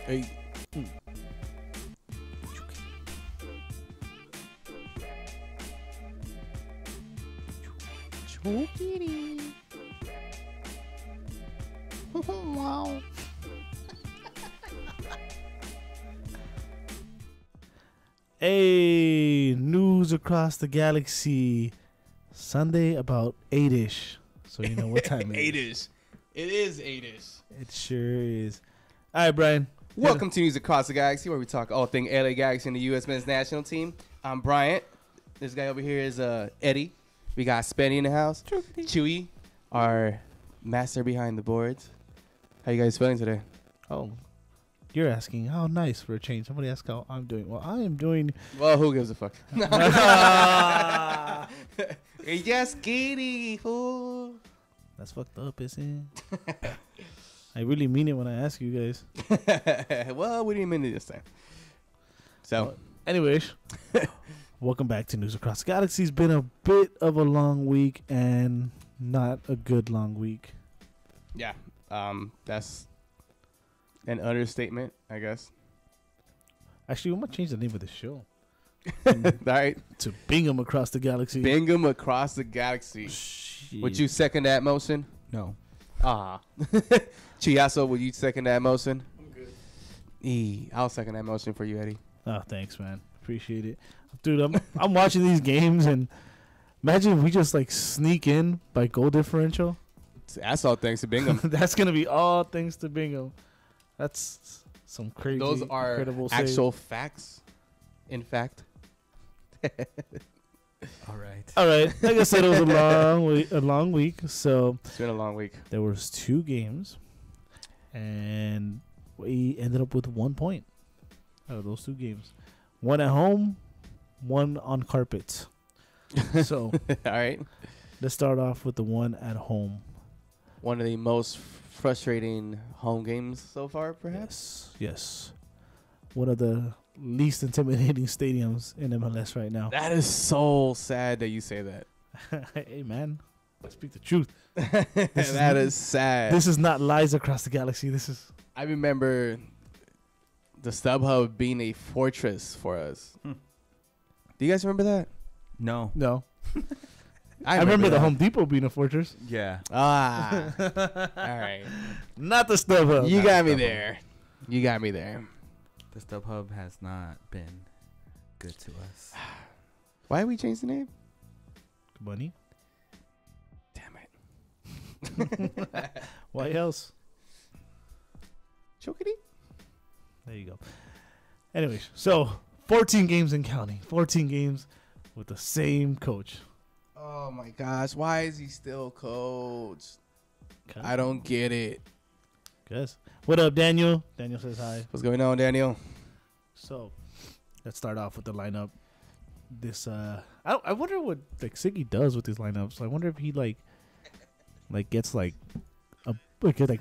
Hey. Chokity. Wow. Hey, news across the galaxy. Sunday about 8-ish. So you know what time it is. 8-ish. It is 8-ish. It sure is. All right, Brian. Welcome to News Across the Galaxy, where we talk all thing LA Galaxy and the U.S. men's national team. I'm Bryant. This guy over here is Eddie. We got Spenny in the house. Chewy, our master behind the boards. How you guys feeling today? Oh, you're asking how nice for a change. Somebody asked how I'm doing. Well, I am doing. Well, who gives a fuck? You're just kidding, fool. That's fucked up, isn't it? I really mean it when I ask you guys. Well, we didn't mean it this time. So, anyways, welcome back to News Across the Galaxy. It's been a bit of a long week and not a good long week. yeah, that's an understatement, I guess. Actually, I'm going to change the name of the show. All right. To Bingham Across the Galaxy. Bingham Across the Galaxy. Shit. Would you second that motion? No. Ah. Chiasso, would you second that motion? I'm good. I'll second that motion for you, Eddie. Oh, thanks, man. Appreciate it. Dude, I'm watching these games, and imagine if we just, like, sneak in by goal differential. That's all thanks to Bingham. That's going to be all thanks to Bingham. That's some crazy, Those are incredible actual facts, in fact. All right. All right. Like I said, it was a long week. So It's been a long week. there was 2 games, and we ended up with 1 point out of those 2 games. 1 at home, 1 on carpet. So All right. let's start off with the 1 at home. One of the most frustrating home games so far, perhaps. Yes. One of the least intimidating stadiums in MLS right now. That is so sad that you say that. Hey, man. Speak the truth. That is sad. This is not lies across the galaxy. This is... I remember the StubHub being a fortress for us. Do you guys remember that? No. No. I remember the that. Home Depot being a fortress. Yeah. Ah. All right. Not the StubHub. You got me StubHub. there. You got me there. The StubHub has not been good to us. Why did we change the name? Money. Damn it. Why else? Chokity? There you go. Anyways, so 14 games and counting. 14 games with the same coach. Oh my gosh. Why is he still coach? I don't get it. Guess. What up, Daniel? Daniel says hi. What's going on, Daniel? So, let's start off with the lineup. This I wonder what like Siggy does with his lineups. I wonder if he like gets like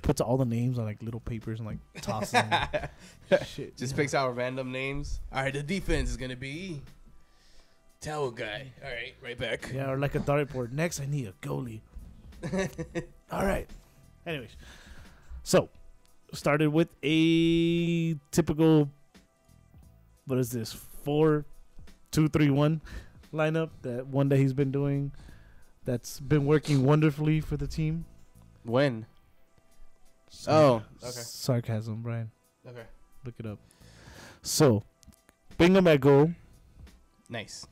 puts all the names on like little papers and like tosses them. Shit. Just picks out random names. All right, the defense is going to be Towel Guy. All right, right back. Yeah, or like a dartboard. Next, I need a goalie. All right. Anyways, so started with a typical. What is this? 4-2-3-1 lineup. That one that he's been doing. That's been working wonderfully for the team. When? Oh, okay. Sarcasm, Brian. Okay. Look it up. So, Bingham at goal. Nice.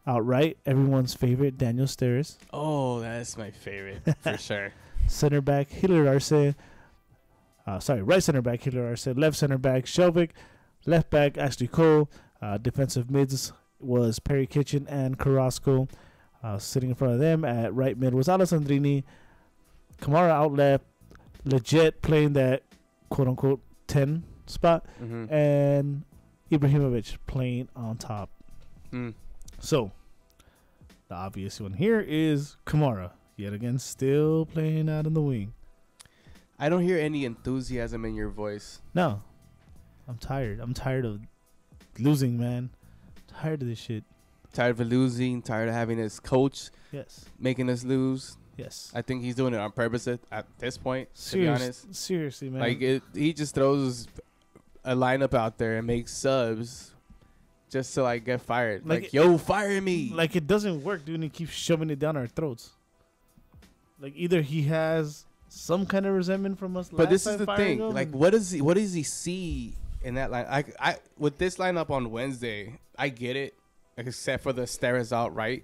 Outright, everyone's favorite, Daniel Steres. Oh, that's my favorite for sure. Center back, Hitler Arce. Right center back, Hitler Arce. Left center back, Shelvick. Left back, Ashley Cole. Defensive mids was Perry Kitchen and Carrasco. Sitting in front of them at right mid was Alessandrini. Kamara out left. Legit playing that quote-unquote 10 spot. Mm-hmm. And Ibrahimovic playing on top. So, the obvious one here is Kamara. Yet again, still playing out in the wing. I don't hear any enthusiasm in your voice. No. I'm tired. I'm tired of losing, man. Tired of this shit. Tired of losing. Tired of having this coach Yes. making us lose. Yes. I think he's doing it on purpose at this point, to be honest. Seriously, man. Like, he just throws a lineup out there and make subs just to like get fired. Like, Like, yo, fire me. Like, it doesn't work, dude. And he keeps shoving it down our throats. Like, either he has some kind of resentment from us. But this is last the time thing. firing him, Like, what does he see in that line? I with this lineup on Wednesday, I get it, except for the Steres out right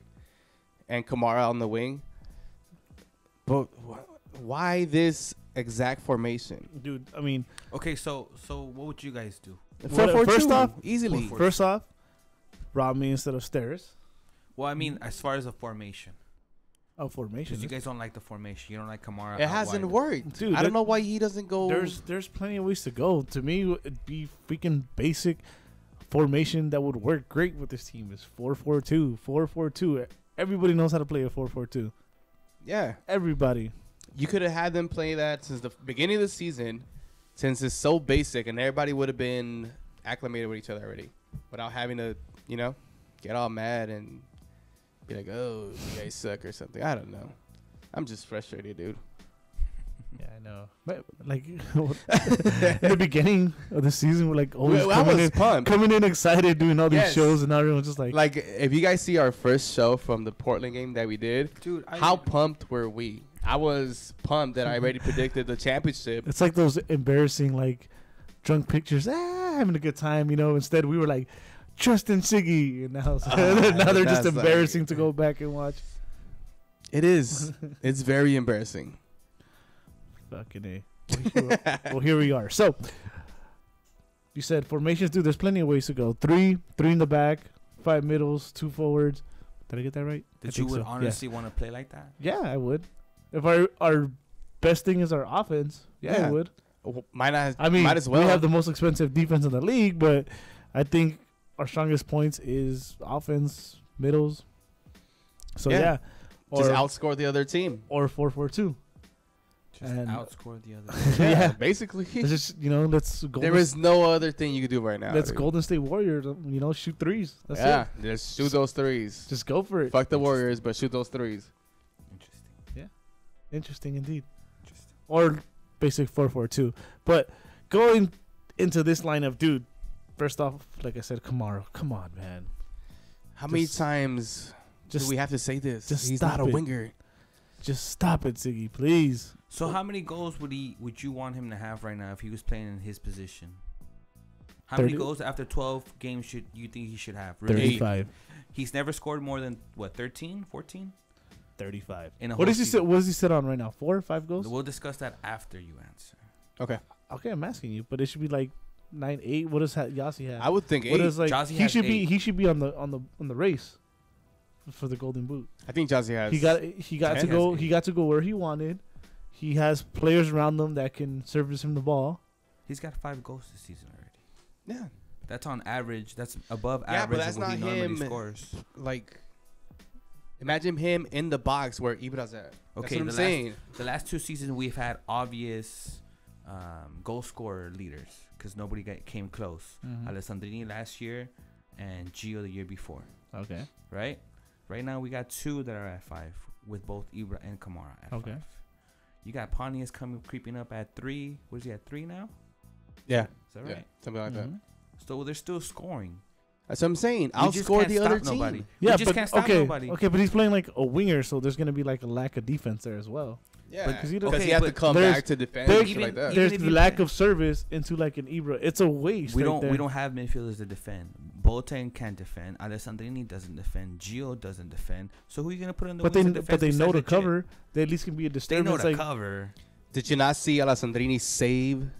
and Kamara on the wing. But why this exact formation? dude. I mean, Okay, so what would you guys do? First off, easily. first off, rob me instead of Steres. Well, I mean, as far as a formation, Oh, formation. because you guys don't like the formation, you don't like Kamara. It out hasn't wide. worked. Dude, I don't know why he doesn't go. There's plenty of ways to go. To me, it'd be freaking basic formation that would work great with this team. Is 4-4-2, 4-4-2. Everybody knows how to play a 4-4-2. Yeah, Everybody. you could have had them play that since the beginning of the season, since it's so basic, and everybody would have been acclimated with each other already, without having to, get all mad and be like, "Oh, you guys suck" or something. I don't know. I'm just frustrated, dude. Yeah, I know. But like in the beginning of the season, we're like always I was pumped. coming in excited, doing all these Yes. shows, and now everyone's just like, Like, if you guys see our first show from the Portland game that we did, Dude, how pumped were we? I was pumped that I already predicted the championship. it's like those embarrassing like drunk pictures. Having a good time, Instead, we were like, trust in Siggy, and now now they're just that's like- embarrassing to go back and watch. It is. It's very embarrassing. Fucking A. Well, here we are. So, you said formations, dude. There's plenty of ways to go. Three in the back, 5 middles, 2 forwards. Did I get that right? I Did you think would so. honestly want to play like that? Yeah, I would. If our best thing is our offense, I Yeah. would. Might as well. we have the most expensive defense in the league, but I think our strongest points is offense, middles. So Yeah. or just outscore the other team. or 4-4-2. Just And- outscore the other. Yeah. basically. Let's just let's go. There is no other thing you could do right now. Let's dude. Golden State Warriors. Shoot threes. That's Yeah, it. just shoot those threes. Just go for it. Fuck the Warriors, but shoot those threes. Interesting. Interesting indeed. Interesting. Or basic 4-4-2. But going into this lineup, dude. First off, like I said, Kamara. Come on, man. How many Just- times do Just we have to say this? just He's stop not a it. winger. just stop it, Ziggy, please. So how many goals would you want him to have right now if he was playing in his position? How 30? many goals after 12 games should you think he should have? Really? 35. He's never scored more than 13, 14? 35. In a What whole is he sit? season. What does he sit on right now? 4 or 5 goals? We'll discuss that after you answer. Okay. Okay, I'm asking you, but it should be like 9, 8. What does Yossi have? I would think What 8. is like? Jazzy He has should be. 8. He should be on the race for the Golden Boot. I think Jazzy has. He got to 10. go. Has He 8. got to go where he wanted. He has players around him that can service him the ball. He's got 5 goals this season already. Yeah. That's on average. That's above Yeah, average but that's of what not he normally him. scores. Like, imagine him in the box where Ibra's at. That's Okay, what I'm the saying. The last 2 seasons we've had obvious goal scorer leaders because nobody came close. Mhm. Alessandrini last year and Gio the year before. Okay. Right? Right now we got 2 that are at 5 with both Ibra and Kamara at Okay. 5. You got Pontius creeping up at 3. What is he at 3 now? Yeah. Is that Yeah, right? something like that. Mhm. So they're still scoring. That's what I'm saying. We just Outscore can't the other stop team. nobody. Yeah, we just but can't stop okay, nobody. okay, but he's playing like a winger, so there's gonna be like a lack of defense there as well. Yeah. But- Because he he, doesn't- okay, has to but come there's- back to defend there's and shit like that. even There's if the you lack play- of service into like an Ibra. It's a waste. We right don't there. we don't have midfielders to defend. Boateng can't defend. Alessandrini doesn't defend. Gio doesn't defend. So who are you gonna put in the But wings they to defend but they know besides to Legit? cover. They at least can be a They know disturbance. to Like cover. Did you not see Alessandrini save?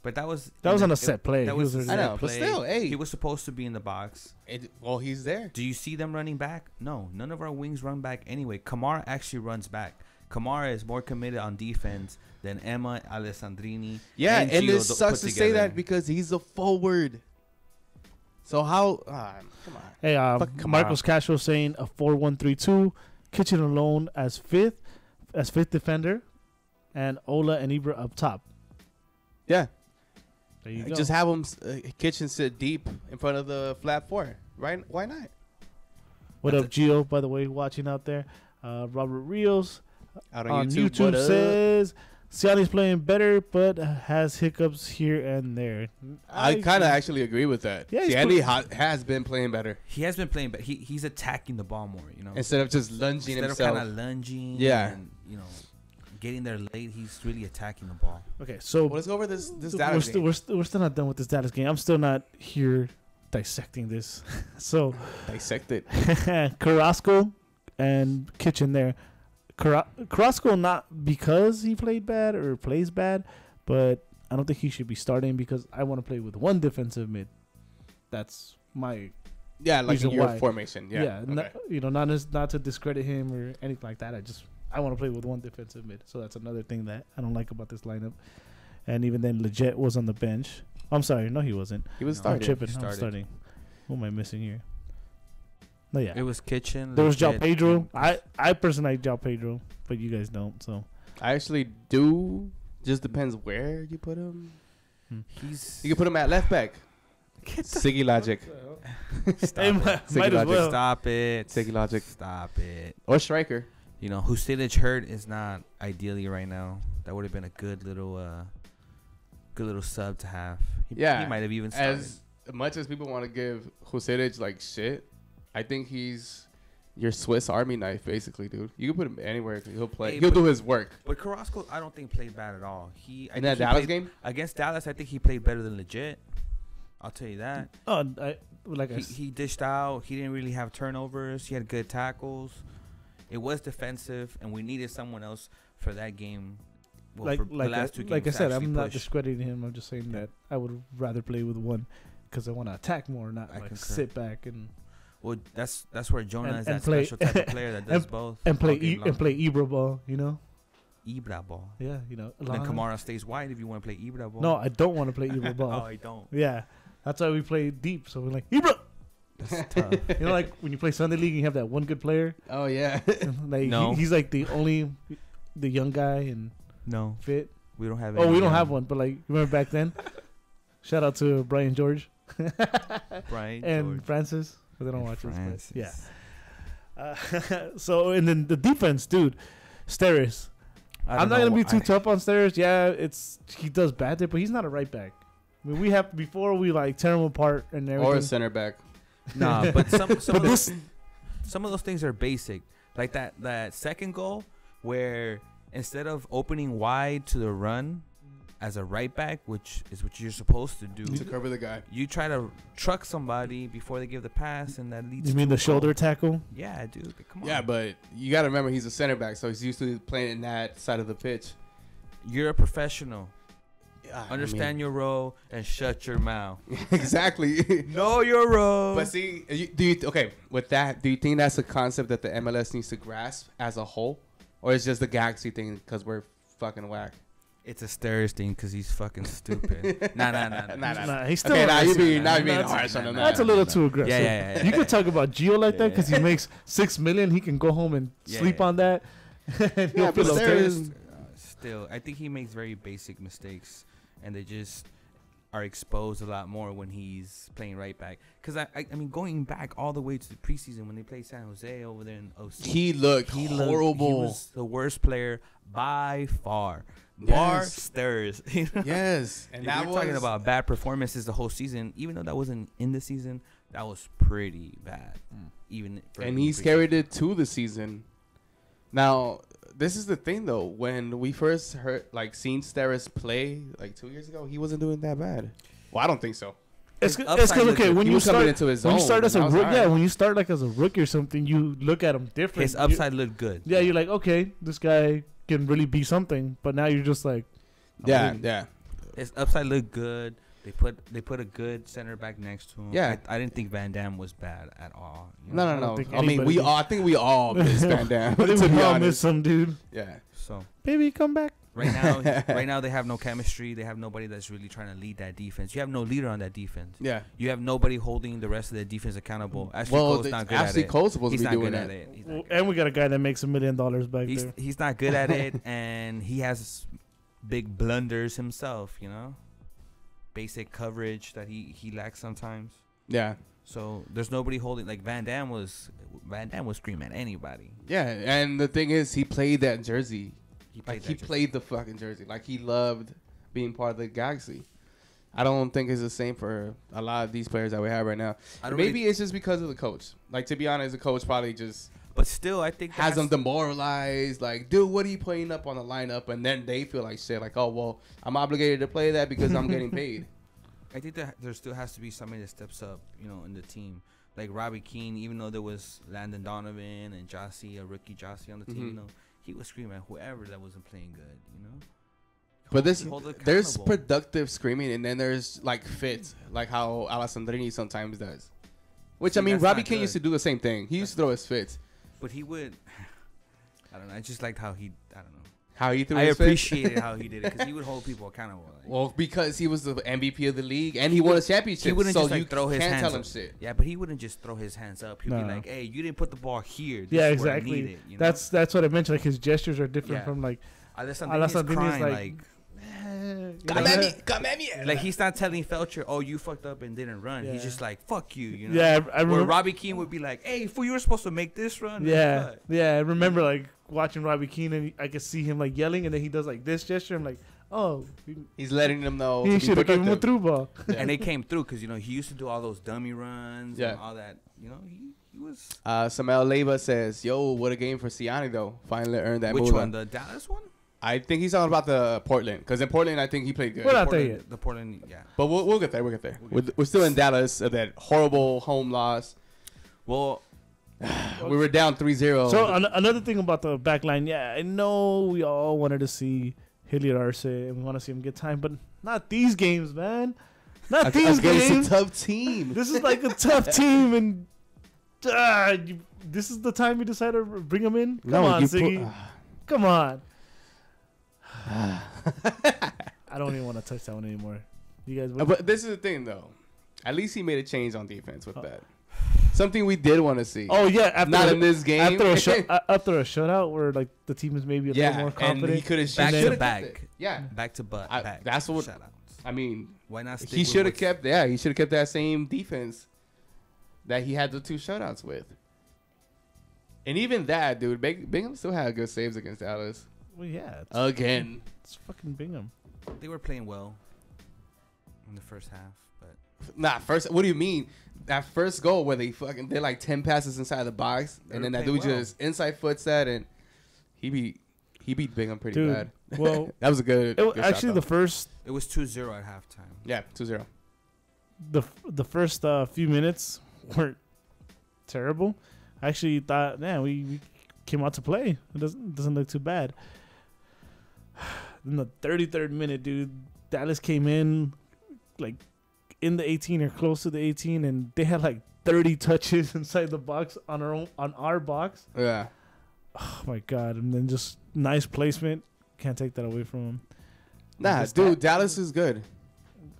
But that was on a set play. That He was was a I set know, but play. still, hey. He was supposed to be in the box. Well, he's there. Do you see them running back? No, none of our wings run back anyway. Kamara actually runs back. Kamara is more committed on defense than Emma, Alessandrini. Yeah, and Gio it sucks to say together. that because he's a forward. So how? Come on. Hey, Fuck Kamara. Marcos Castro saying a 4-1-3-2. Kitchen alone as fifth defender, and Ola and Ibra up top. Yeah, There you go. just have him Kitchen sit deep in front of the flat 4. Right? Why not? What That's up, Gio? By the way, watching out there. Robert Rios Out on on YouTube. YouTube what up? says Siani's playing better, but has hiccups here and there. I kind of actually agree with that. Yeah, See, he's Andy has been playing better He has been playing, but he's attacking the ball more. You know, instead of just lunging instead himself. of kind of lunging. Yeah. And, you know, getting there late. He's really attacking the ball. Okay, so Well, let's go over this we're Dallas still, game. we're still not done with this Dallas game. I'm still not here dissecting this. So Dissect it. Carrasco and Kitchen there. Carrasco not because he played bad or plays bad, but I don't think he should be starting because I want to play with one defensive mid. That's my Yeah, like reason in your why. formation. Yeah. Okay. not to discredit him or anything like that. I want to play with one defensive mid. So that's another thing that I don't like about this lineup. And even then, Leggett was on the bench. I'm sorry, no, he wasn't. He was No. starting. I'm tripping. He I'm started. starting. What am I missing here? No, yeah. It was Kitchen. There was João Legit, Pedro. and- I personally like João Pedro, but you guys don't. So I actually do. Just depends where you put him. He's. You can put him at left back. Get the Siggy Logic. Stop Hey, it. might as well. Stop it. Siggy Logic. Stop it. Or striker. You know, Husidic hurt is not ideally right now. That would have been a good little sub to have. He might have even started. As much as people want to give Husidic like shit, I think he's your Swiss Army knife, basically, dude. You can put him anywhere. He'll play. Hey, He'll but- do his work. But Carrasco, I don't think played bad at all. In that Dallas game? Against Dallas, I think he played better than Legit. I'll tell you that. oh, He dished out. He didn't really have turnovers. He had good tackles. It was defensive, and we needed someone else for that game. Well, for the last two games like I to said, actually I'm not push. discrediting him. I'm just saying that I would rather play with one because I want to attack more, not I like concur. sit back and Well, that's where Jonah is and that play- special type of player that does both. play all game long. and play Ibra ball. You know, Ibra ball. yeah, you know. Then Kamara stays wide if you want to play Ibra ball. No, I don't want to play Ibra ball. Oh, I don't. Yeah, that's why we play deep. So we're like Ibra. That's tough. You know, like when you play Sunday League, and you have that one good player. Oh, yeah. Like No. he's like the young guy and No, fit. we don't have. Oh, any, we don't have one, but like remember back then. Shout out to Brian George Brian and George. Francis. But they don't And watch Francis. this. But yeah. So and then the defense, dude, Steris. I I'm don't not know gonna be wh- too I- tough on Steris. Yeah, he does bad there, but he's not a right back. I mean, we have before we like tear him apart and everything. Or a center back. Nah, but some But of this, some of those things are basic. Like that second goal where instead of opening wide to the run as a right back, which is what you're supposed to do, To cover the guy. you try to truck somebody before they give the pass, and that leads you to mean a the goal. shoulder tackle? Yeah, dude. Come on. Yeah, but you got to remember he's a center back, so he's used to playing in that side of the pitch. You're a professional. Yeah, I Understand mean, your role and shut your mouth. exactly. Know your role. But see, with that, do you think that's a concept that the MLS needs to grasp as a whole? Or it's just the Galaxy thing because we're fucking whack? It's a Stairs thing because he's fucking stupid. Nah. Nah. He's still. Okay, now you're being That's- harsh on him. That's a little too aggressive. Yeah. You could talk about Gio like that because he makes $6 million. He can go home and sleep on that. And he'll Yeah, feel but okay. Steris- Still, I think he makes very basic mistakes, and they just are exposed a lot more when he's playing right back. Because I mean, going back all the way to the preseason when they played San Jose over there in OC, He looked horrible. He was the worst player by far. Yes. Bar Stairs. Yes. And If that we're was talking about bad performances the whole season, even though that wasn't in the season, that was pretty bad. Even for and he's carried it to the season. Now, this is the thing though. When we first seen Steris play like 2 years ago, he wasn't doing that bad. Well, I don't think so. It's His because upside okay looked when He you was coming start into his when you own, start as a and I was rook, alright. when you start like as a rookie or something, you look at him different. his upside looked good. Yeah, you're like, okay, this guy can really be something. But now you're just like, Yeah, really- yeah. His upside looked good. They put a good center back next to him. Yeah. I didn't think Van Dam was bad at all. you No, know? I don't think I mean, anybody- I think we all miss Van Dam. I think to we be all honest. miss some dude. Yeah. So Baby, come back. right now they have no chemistry. They have nobody that's really trying to lead that defense. You have no leader on that defense. Yeah. You have nobody holding the rest of the defense accountable. Ashley Well, Cole's not good at Ashley it. Cole's supposed He's to be not doing good at that. it. He's not good And we got a guy that makes $1 million back there. He's not good at it, and he has big blunders himself. You know, basic coverage that he lacks sometimes. Yeah. So there's nobody holding. Like Van Dam was screaming at anybody. Yeah, and the thing is, he played that jersey He played, Like he played the fucking jersey. Like he loved being part of the Galaxy. I don't think it's the same for a lot of these players that we have right now. Maybe it's just because of the coach. Like, to be honest, the coach probably just But still, I think has them demoralized. Like, dude, what are you putting up on the lineup? And then they feel like shit. Like, oh, well, I'm obligated to play that because I'm getting paid. I think that there still has to be somebody that steps up, in the team. Like Robbie Keane, even though there was Landon Donovan and Jossie, a rookie Jossie on the team, he was screaming at whoever that wasn't playing good, But there's productive screaming, and then there's like fits, like how Alessandrini sometimes does. Which, I mean, Robbie Keane used to do the same thing. He used to throw his fits. But he would, I don't know. I just liked how how he threw I his fits. appreciated how he did it because he would hold people accountable. Like, well, because he was the MVP of the league and he won a championship. He wouldn't so just you throw his hands tell him up. shit. Yeah, but he wouldn't just throw his hands up. He'd be like, "Hey, you didn't put the ball here." This Yeah, is where I exactly. need it, That's what I mentioned. Like his gestures are different from like Alessandrini crying, like Come at me. like he's not telling Felcher, "Oh, you fucked up and didn't run." Yeah. He's just like, "Fuck you," Yeah, I remember. Where Robbie Keane would be like, "Hey, fool, you were supposed to make this run." Yeah, yeah. I remember like watching Robbie Keane, and I could see him like yelling, and then he does like this gesture. I'm like, oh, he's letting them know. he should have given him a through ball. Yeah. And they came through because he used to do all those dummy runs and all that. He was. Samuel Leyva says, "Yo, what a game for Siani though. Finally earned that." Which one? The Dallas one? I think he's talking about the Portland, because in Portland I think he played good. We're not there yet. The Portland, yeah. But we'll get there. We'll get there. We're still in Dallas. That horrible home loss. Well, we were down 3-0. So another thing about the back line, yeah, I know we all wanted to see Hilliard Arce and we want to see him get time, but not these games, man. Not these games. It's a tough team. This is like a tough team, and this is the time you decide to bring him in? Come on, Siggy. Come on. I don't even want to touch that one anymore. You guys, but this is the thing, though. At least he made a change on defense with that. Something we did want to see. Oh yeah, not in this game. After a shutout where like the team is maybe a little more confident. And he could have back to back. Yeah, back to back. That's what. Shutouts. I mean, why not? He should have kept. Yeah, he should have kept that same defense that he had the 2 shutouts with. And even that, dude, Bingham still had good saves against Dallas. Well, yeah. Again. It's fucking Bingham. They were playing well in the first half, but first. What do you mean? That first goal where they did like 10 passes inside the box, and then that dude just inside foots that, and he beat Bingham pretty bad. Well, that was a good. It was good actually shot, the first. It was 2-0 at halftime. Yeah, 2-0. The first few minutes weren't terrible. I actually thought, man, we came out to play. It doesn't look too bad. In the 33rd minute, dude, Dallas came in like in the 18 or close to the 18, and they had like 30 touches inside the box on our box. Yeah. Oh my god! And then just nice placement. Can't take that away from him. Nah, dude, Dallas is good.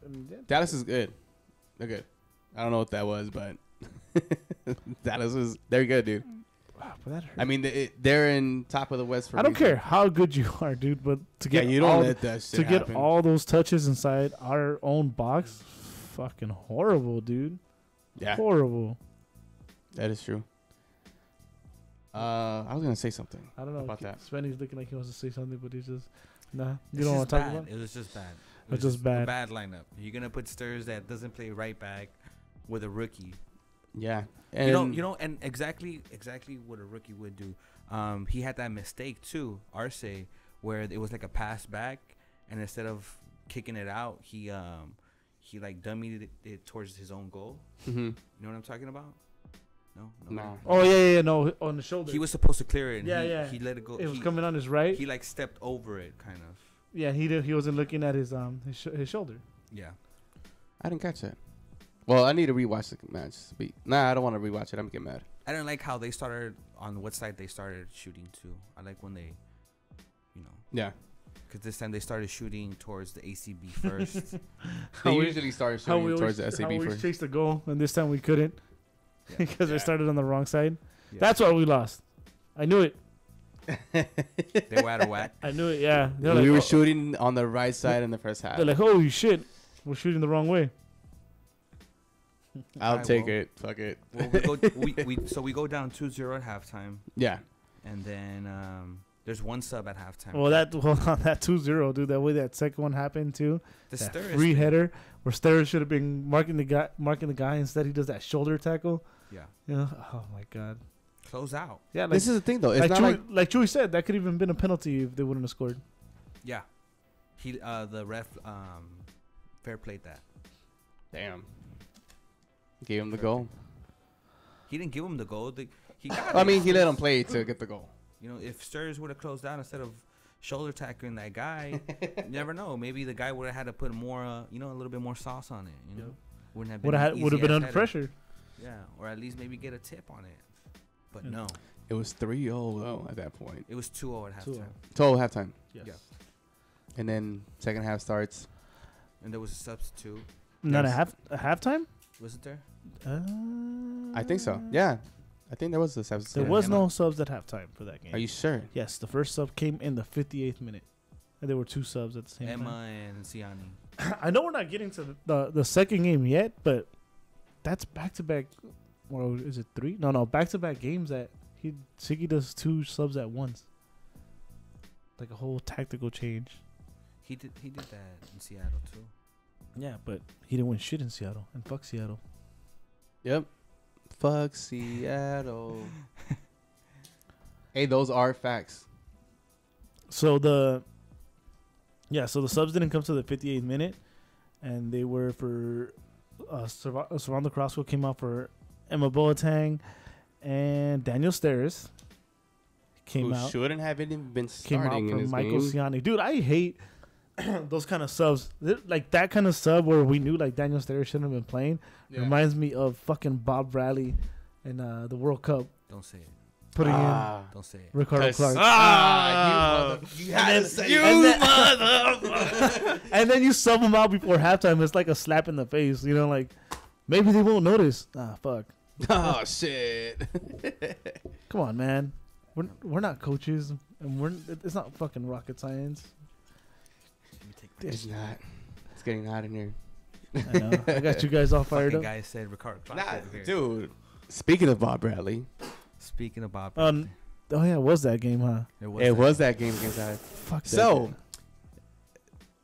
Yeah. Dallas is good. They're good. I don't know what that was, but they're good, dude. Wow, but that hurt. I mean, they're in top of the West. I don't care how good you are, dude, but to get you don't let that shit happen. Get all those touches inside our own box, fucking horrible, dude. Yeah, horrible. That is true. I was gonna say something. I don't know about that. Svenny's looking like he wants to say something, but he's just You don't want to talk about it? It was just bad. It was just bad. A bad lineup. You're gonna put Sturz that doesn't play right back with a rookie. Yeah, and and exactly what a rookie would do. He had that mistake too, Arce, where it was like a pass back, and instead of kicking it out, he like dummied it towards his own goal. Mm-hmm. You know what I'm talking about? No. Oh yeah, no, on the shoulder. He was supposed to clear it. And he let it go. It was coming on his right. He like stepped over it, kind of. Yeah, he wasn't looking at his shoulder. Yeah. I didn't catch that. Well, I need to rewatch the match. Nah, I don't want to rewatch it. I'm getting mad. I didn't like how they started on what side they started shooting to. I like when they, Yeah. Because this time they started shooting towards the ACB first. They usually started shooting towards the SAB we first. chased the goal, and this time we couldn't because they started on the wrong side. Yeah. That's why we lost. I knew it. They were out of whack. I knew it. Yeah, we were shooting on the right side in the first half. They're like, "Holy shit, we're shooting the wrong way." I'll take it. Fuck it. Well, we go down 2-0 at halftime. Yeah. And then There's one sub at halftime. Well, that 2-0, dude. That way that second one happened too. the That Steris free thing. header where Steris should have been marking the guy. Instead, he does that shoulder tackle. Yeah. You know? Oh my god. Close out. Yeah, like, This is the thing, though. It's not like Chewy said, that could even been a penalty if they wouldn't have scored. Yeah. He the ref fair played that. Damn. Gave him the goal. He didn't give him the goal. He got I it. mean, he let him play to get the goal. You know, if Steris would have closed out instead of shoulder tackling that guy, you never know. Maybe the guy would have had to put more, a little bit more sauce on it. You know, wouldn't have been Would have been under header. pressure. Yeah, or at least maybe get a tip on it. But Yeah. no, It was 3-0 though at that point. it was 2-0 at 2-0. halftime, Total halftime. Yes. Yeah. And then second half starts. and there was a substitute. Not Yes. a halftime. Wasn't there? I think so. Yeah. I think there was a substitute. There was Emma. no subs at halftime for that game. Are you sure? Yes, the first sub came in the 58th minute, and there were two subs at the same Emma time. and Ciani. I know we're not getting to the second game yet, but that's back to back. Or is it three? No, back to back games that Siggy does two subs at once. Like a whole tactical change. He did that in Seattle too. Yeah, but he didn't win shit in Seattle, and fuck Seattle. Yep. Fuck Seattle. Hey, those are facts. So the subs didn't come to the 58th minute, and they were for Servando Carrasco came out for Emma Boateng, and Daniel Steris came Who out shouldn't have even been came out starting in for this Michael game. Ciani. Dude, I hate those kind of subs. Like that kind of sub where we knew like Daniel Steris shouldn't have been playing Yeah. reminds me of fucking Bob Bradley in the World Cup Don't say it. putting Don't say it. in Ricardo 'Cause- Clark. You had to say and it. then- and then you sub them out before halftime. It's like a slap in the face. You know, like maybe they won't notice. Fuck. Oh shit. Come on, man. We're not coaches, and it's not fucking rocket science. Let me take my It's not. It's getting hot in here. I know. I got you guys all fired fucking up. guy said Ricardo Clark Nah, over here. dude. Speaking of Bob Bradley, Speaking of Bob, Oh yeah, it was that game, huh? it was that game against us. Fuck. that So, game.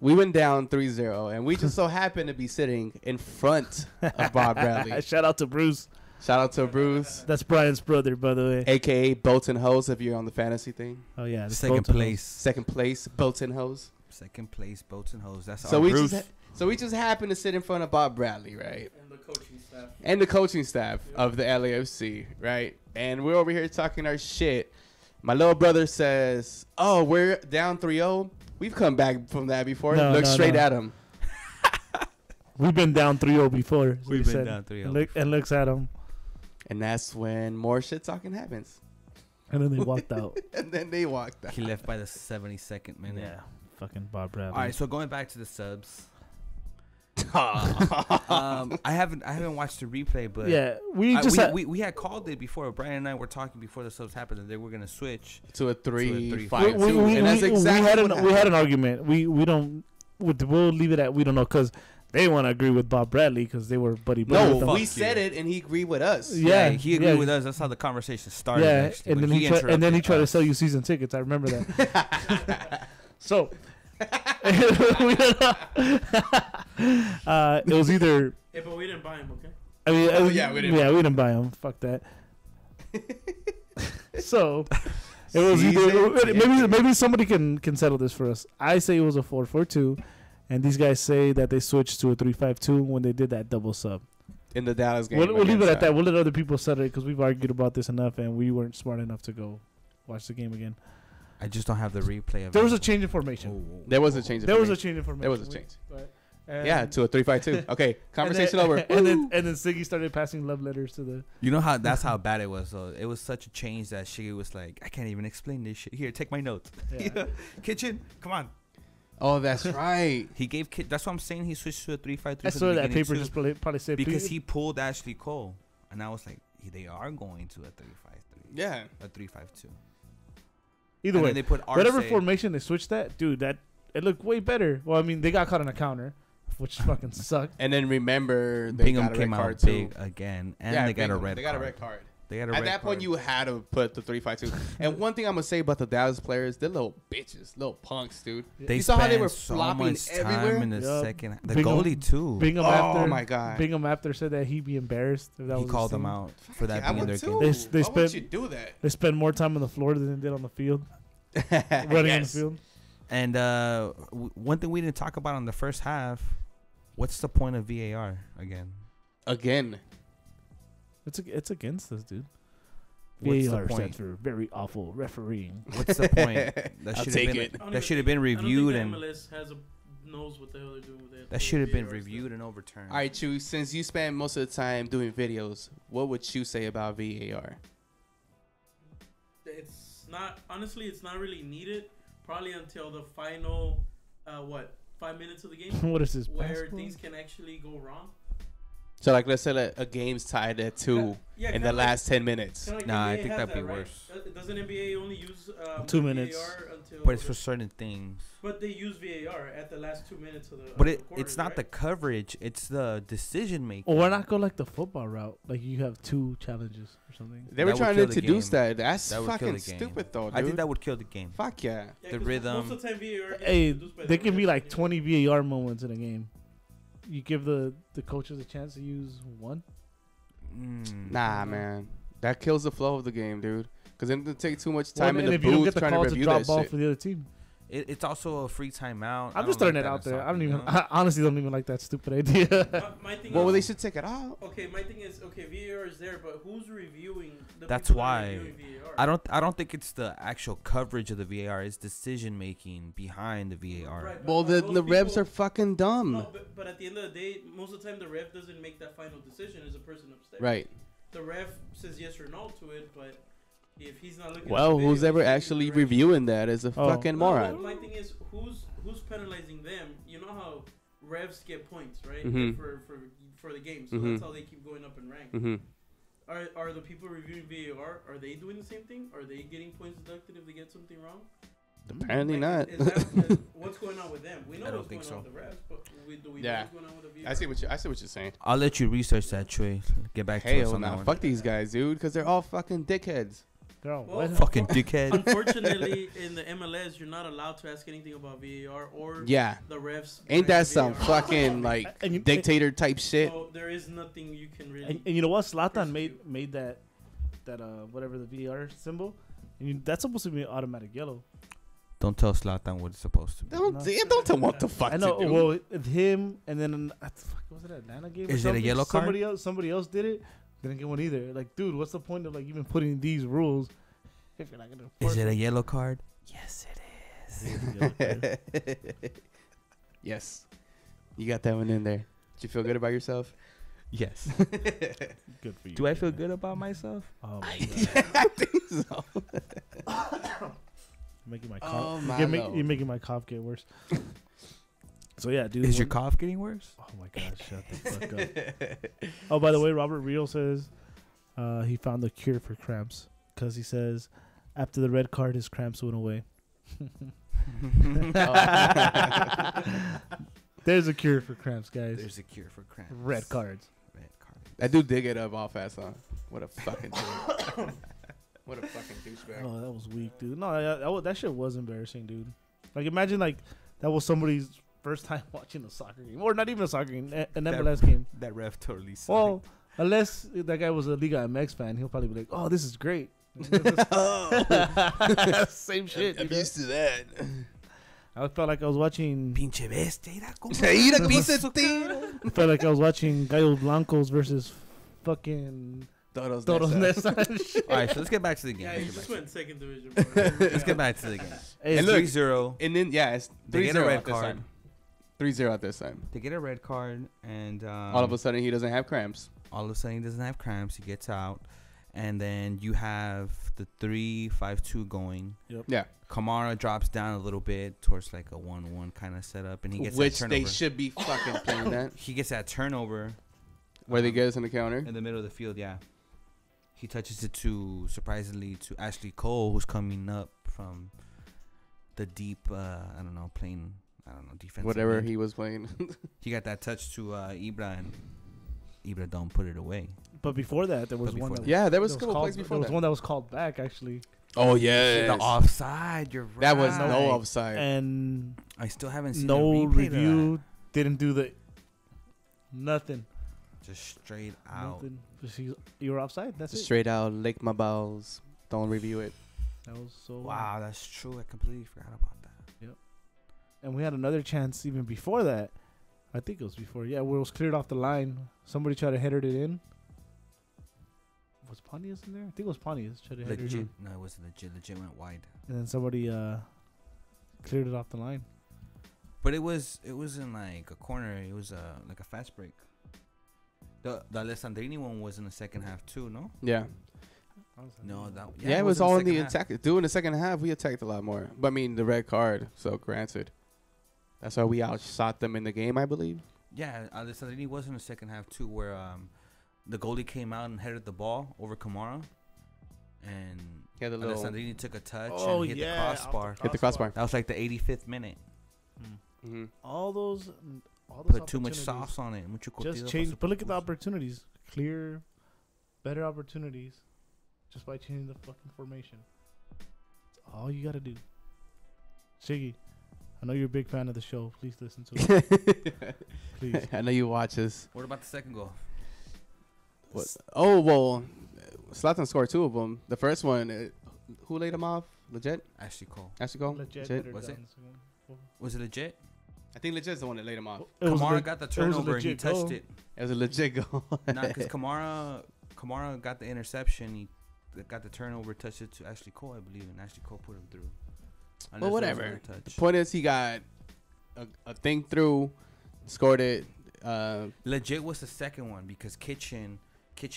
we went down 3-0, and we just so happened to be sitting in front of Bob Bradley. Shout out to Bruce. Shout out to Bruce, That's Brian's brother, by the way. a.k.a. Bolton Hose, if you're on the fantasy thing. Oh yeah, the second Bolton place. Second place, Bolton Hose. Second place, boats and hose. That's So our we Bruce. just happened to sit in front of Bob Bradley, right? and the coaching staff. And the coaching staff of the LAFC, right? And we're over here talking our shit. My little brother says, "Oh, we're down 3-0. We've come back from that before." No, Look no, straight no. at him. We've been down 3-0 before. so We've he been said. down 3-0 And looks at him, And that's when more shit talking happens. and then they walked out. And then they walked out. He left by the 72nd minute. Yeah, fucking Bob Bradley. All right, so going back to the subs. I haven't watched the replay, but yeah, we I- just we had called it before. Brian and I were talking before the subs happened that they were gonna switch. To a 3-5-2. we And that's exactly what we had happened. an argument. We don't. We'll leave it at we don't know because they want to agree with Bob Bradley because they were buddy buddy. No, with him. we you. said it, and he agreed with us. Yeah, he agreed yeah. with us. That's how the conversation started. Yeah, actually, and when then he tried to interrupted sell us. you season tickets. I remember that. So we don't know. It was either. Yeah, but we didn't buy him, okay? I mean, Oh, yeah, we didn't. Yeah, we didn't buy them. Fuck that. So it was either maybe somebody can settle this for us. I say it was a 4-4-2, and these guys say that they switched to a 3-5-2 when they did that double sub. In the Dallas game. We'll leave it against, at that. We'll let other people settle it because we've argued about this enough, and we weren't smart enough to go watch the game again. I just don't have the replay of There was a it. change in formation. Oh, There was a change. There was a change in formation. There was a change. And- Yeah, to a 3-5-2. Okay, conversation and then, over. And then Siggy started passing love letters to the. You know how that's how bad it was. Though it was such a change that Shiggy was like, I can't even explain this shit. Here, take my notes. Yeah. Kitchen, come on. Oh, that's right. He gave Kid. That's what I'm saying. He switched to a 3-5-3. I saw that paper just probably said because he pulled Ashley Cole, and I was like, they are going to a 3-5-3. Yeah. A 3-5-2. Either And way, then they put Arce. whatever formation they switched that, dude, that it looked way better. Well, I mean, they got caught on a counter, which fucking sucked. And then remember, they Bingham got a red came card out too. big again, and Yeah, they got a Bingham. red. They got a red card. They had a At red that point, card. you had to put the 3-5-2. And one thing I'm gonna say about the Dallas players, they're little bitches, little punks, dude. They You saw how they spent were so flopping much everywhere? time in the Yup. second. The Bingham- goalie too. Bingham Oh after, my god. Bingham after said that he'd be embarrassed if that He was called his them team. out for that Yeah, I being would their too. game. They Why would spent- you do that? They spend more time on the floor than they did on the field, running Yes. on the field. And one thing we didn't talk about on the first half, what's the point of VAR again? Again. It's against us, dude. What's the VAR point? stands for very awful refereeing. What's the point? That I'll should take have it. been that should have been reviewed and MLS knows what the hell they're doing with it. that should have been reviewed and overturned. All right, Chew, since you spend most of the time doing videos, what would you say about VAR? It's not, honestly, it's not really needed. Probably until the final, 5 minutes of the game, What is this? where basketball? things can actually go wrong. So, like, let's say that a game's tied at 2 Yeah, in the last 10 minutes. Nah, I think that'd be worse. Doesn't NBA only use 2 minutes. VAR until? But it's for certain things. But they use VAR at the last 2 minutes of the. But of the quarters, it's not the right? coverage, it's the decision making. Or why not go like the football route? Like you have 2 challenges or something. They were That would trying to kill the introduce game. that. That's That would kill fucking the game. stupid, though, dude. I think that would kill the game. Fuck yeah. Yeah, the 'cause rhythm. Most of the time, VAR gets Hey, introduced by they the can be refs, like yeah. 20 VAR moments in a game. You give the coaches a chance to use 1. Nah, man. That kills the flow of the game, dude. Because then it take too much time in and the if you don't booth get the trying to call to review drop that ball shit. for the other team, It's also a free timeout. I'm just throwing it out there. I don't even. I honestly don't even like that stupid idea. My thing Well, is, they should take it out. okay, my thing is, okay, VAR is there, but who's reviewing the That's people that are why. reviewing VAR? I don't think it's the actual coverage of the VAR. It's decision making behind the VAR. Right, but Well, the those refs people- are fucking dumb. No, but at the end of the day, most of the time the ref doesn't make that final decision. It's a person upstairs. Right. The ref says yes or no to it, but if he's not looking. Well, at the who's video, ever he's actually looking at the reviewing that is a Oh. fucking No, moron. but my thing is, who's penalizing them? You know how refs get points, right? Mhm. For the game, so Mhm. that's how they keep going up in rank. Mm-hmm. Are the people reviewing VAR? Are they doing the same thing? Are they getting points deducted if they get something wrong? Apparently Like, not. What's going on with them? We know I don't what's think going on so. with the refs, but do we Yeah. know what's going on with the VAR? I see what you're saying. I'll let you research that, Trey. Get back to us Hell on that no. one. Fuck these guys, dude, because they're all fucking dickheads. They're all Well, white. Fucking dickhead. Unfortunately, in the MLS, you're not allowed to ask anything about VAR or Yeah. the refs. Ain't behind that the some VAR. fucking like And you- dictator type shit? So there is nothing you can really. And you know what? Zlatan persecute. made that whatever the VAR symbol. And that's supposed to be an automatic yellow. Don't tell Zlatan what it's supposed to be. Don't don't tell him what the fuck I know. to do. Well, it's him and then was it Atlanta game? or Is it a something? yellow card? Somebody else did it. Didn't get one either. Like, dude, what's the point of like even putting these rules if you're not gonna? Is it a them? yellow card? Yes, it is. It is a yellow card. Yes, you got that one in there. Did you feel good about yourself? Yes. Good for you. Do I feel good about myself? Oh my Yeah, god! I think so. Making my Oh, cough. my You're making my cough get worse. So yeah, dude. Is your when- cough getting worse? Oh my god! Shut the fuck up. Oh, by the way, Robert Real says he found the cure for cramps because he says after the red card, his cramps went away. There's a cure for cramps, guys. There's a cure for cramps. Red cards. Red card. That dude did get up all fast, huh? What a fucking dude. What a fucking douchebag. Oh, that was weak, dude. No, that shit was embarrassing, dude. Like, imagine like that was somebody's first time watching a soccer game, or not even a soccer game, an MLS game. That ref totally sucked. Well, unless that guy was a Liga MX fan, he'll probably be like, "Oh, this is great." Same shit. I'm you know? used to that. I felt like I was watching. Pinche bestia, era como- I felt like I was watching Gallos Blancos versus fucking Toros Toros Nesa. Nesa. and shit. All right, so let's get back to the game. Yeah, you Let's just get went second division. Bro. back- Let's get back to the game. Hey, And look, 3-0. And then, yeah, it's They 3-0 get a red at this card. time. 3-0 at this time. They get a red card, and All of a sudden, he doesn't have cramps. all of a sudden he doesn't have cramps. He gets out, and then you have the 3-5-2 going. Yeah. Kamara drops down a little bit towards like a 1-1 kind of setup, and he gets Which that they turnover. should be fucking playing that. He gets that turnover Where they get us in the counter. in the middle of the field. Yeah, he touches it surprisingly to Ashley Cole, who's coming up from the deep. I don't know, playing. I don't know, defensive. Whatever end. he was playing. He got that touch to Ibra, and Ibra don't put it away. But before that, there was But one. before That that. Yeah, there was that a couple called, plays before there was that. one that was called back actually, Oh yeah, The offside. You're right. that was no Right. offside. And I still haven't seen no a replay to review. Didn't do the nothing. that. Just straight out. Nothing. Just you were offside. That's it. Straight out, lick my balls. Don't review it. That was so. Wow, that's true. I completely forgot about that. And we had another chance even before that. I think it was before. Yeah, where it was cleared off the line. Somebody tried to header it in. Was Pontius in there? I think it was Pontius tried to header it Legit. in. No, it wasn't legit. Legit went wide. And then somebody cleared it off the line. But it wasn't like a corner. It was like a fast break. The Alessandrini one was in the second half too. No. Yeah. No, that. Yeah, it was all in the second half. attack. During the second half, we attacked a lot more. But I mean, the red card. So granted, that's why we outshot them in the game, I believe. Yeah, Alessandrini was in the second half too, where the goalie came out and headed the ball over Kamara, and Yeah, the little Alessandrini took a touch Oh, and hit yeah, the crossbar. hit the crossbar. That was like the 85th minute. Mm-hmm. All those Put too much opportunities. sauce on it. Mucho Just curtido change. pa' But look at the su- opportunities. Clear, better opportunities, just by changing the fucking formation. That's all you gotta do. Shiggy, I know you're a big fan of the show. Please listen to it. Please. I know you watch us. What about the second goal? What? Oh well, Zlatan scored 2 of them. The first one, who laid him off? Legit? Ashley Cole. Ashley Cole? Legit. Legit? Was it? It Was it legit? I think Legit's the one that laid him off. was Kamara leg- got the was a turnover and he legit touched goal. it. It was a legit goal. Not because Kamara got the interception. He got the turnover, touched it to Ashley Cole, I believe, and Ashley Cole put him through. Unless Well, there was whatever. another The touch. point is, he got a thing through, scored it. Legit was the second one because Kitchen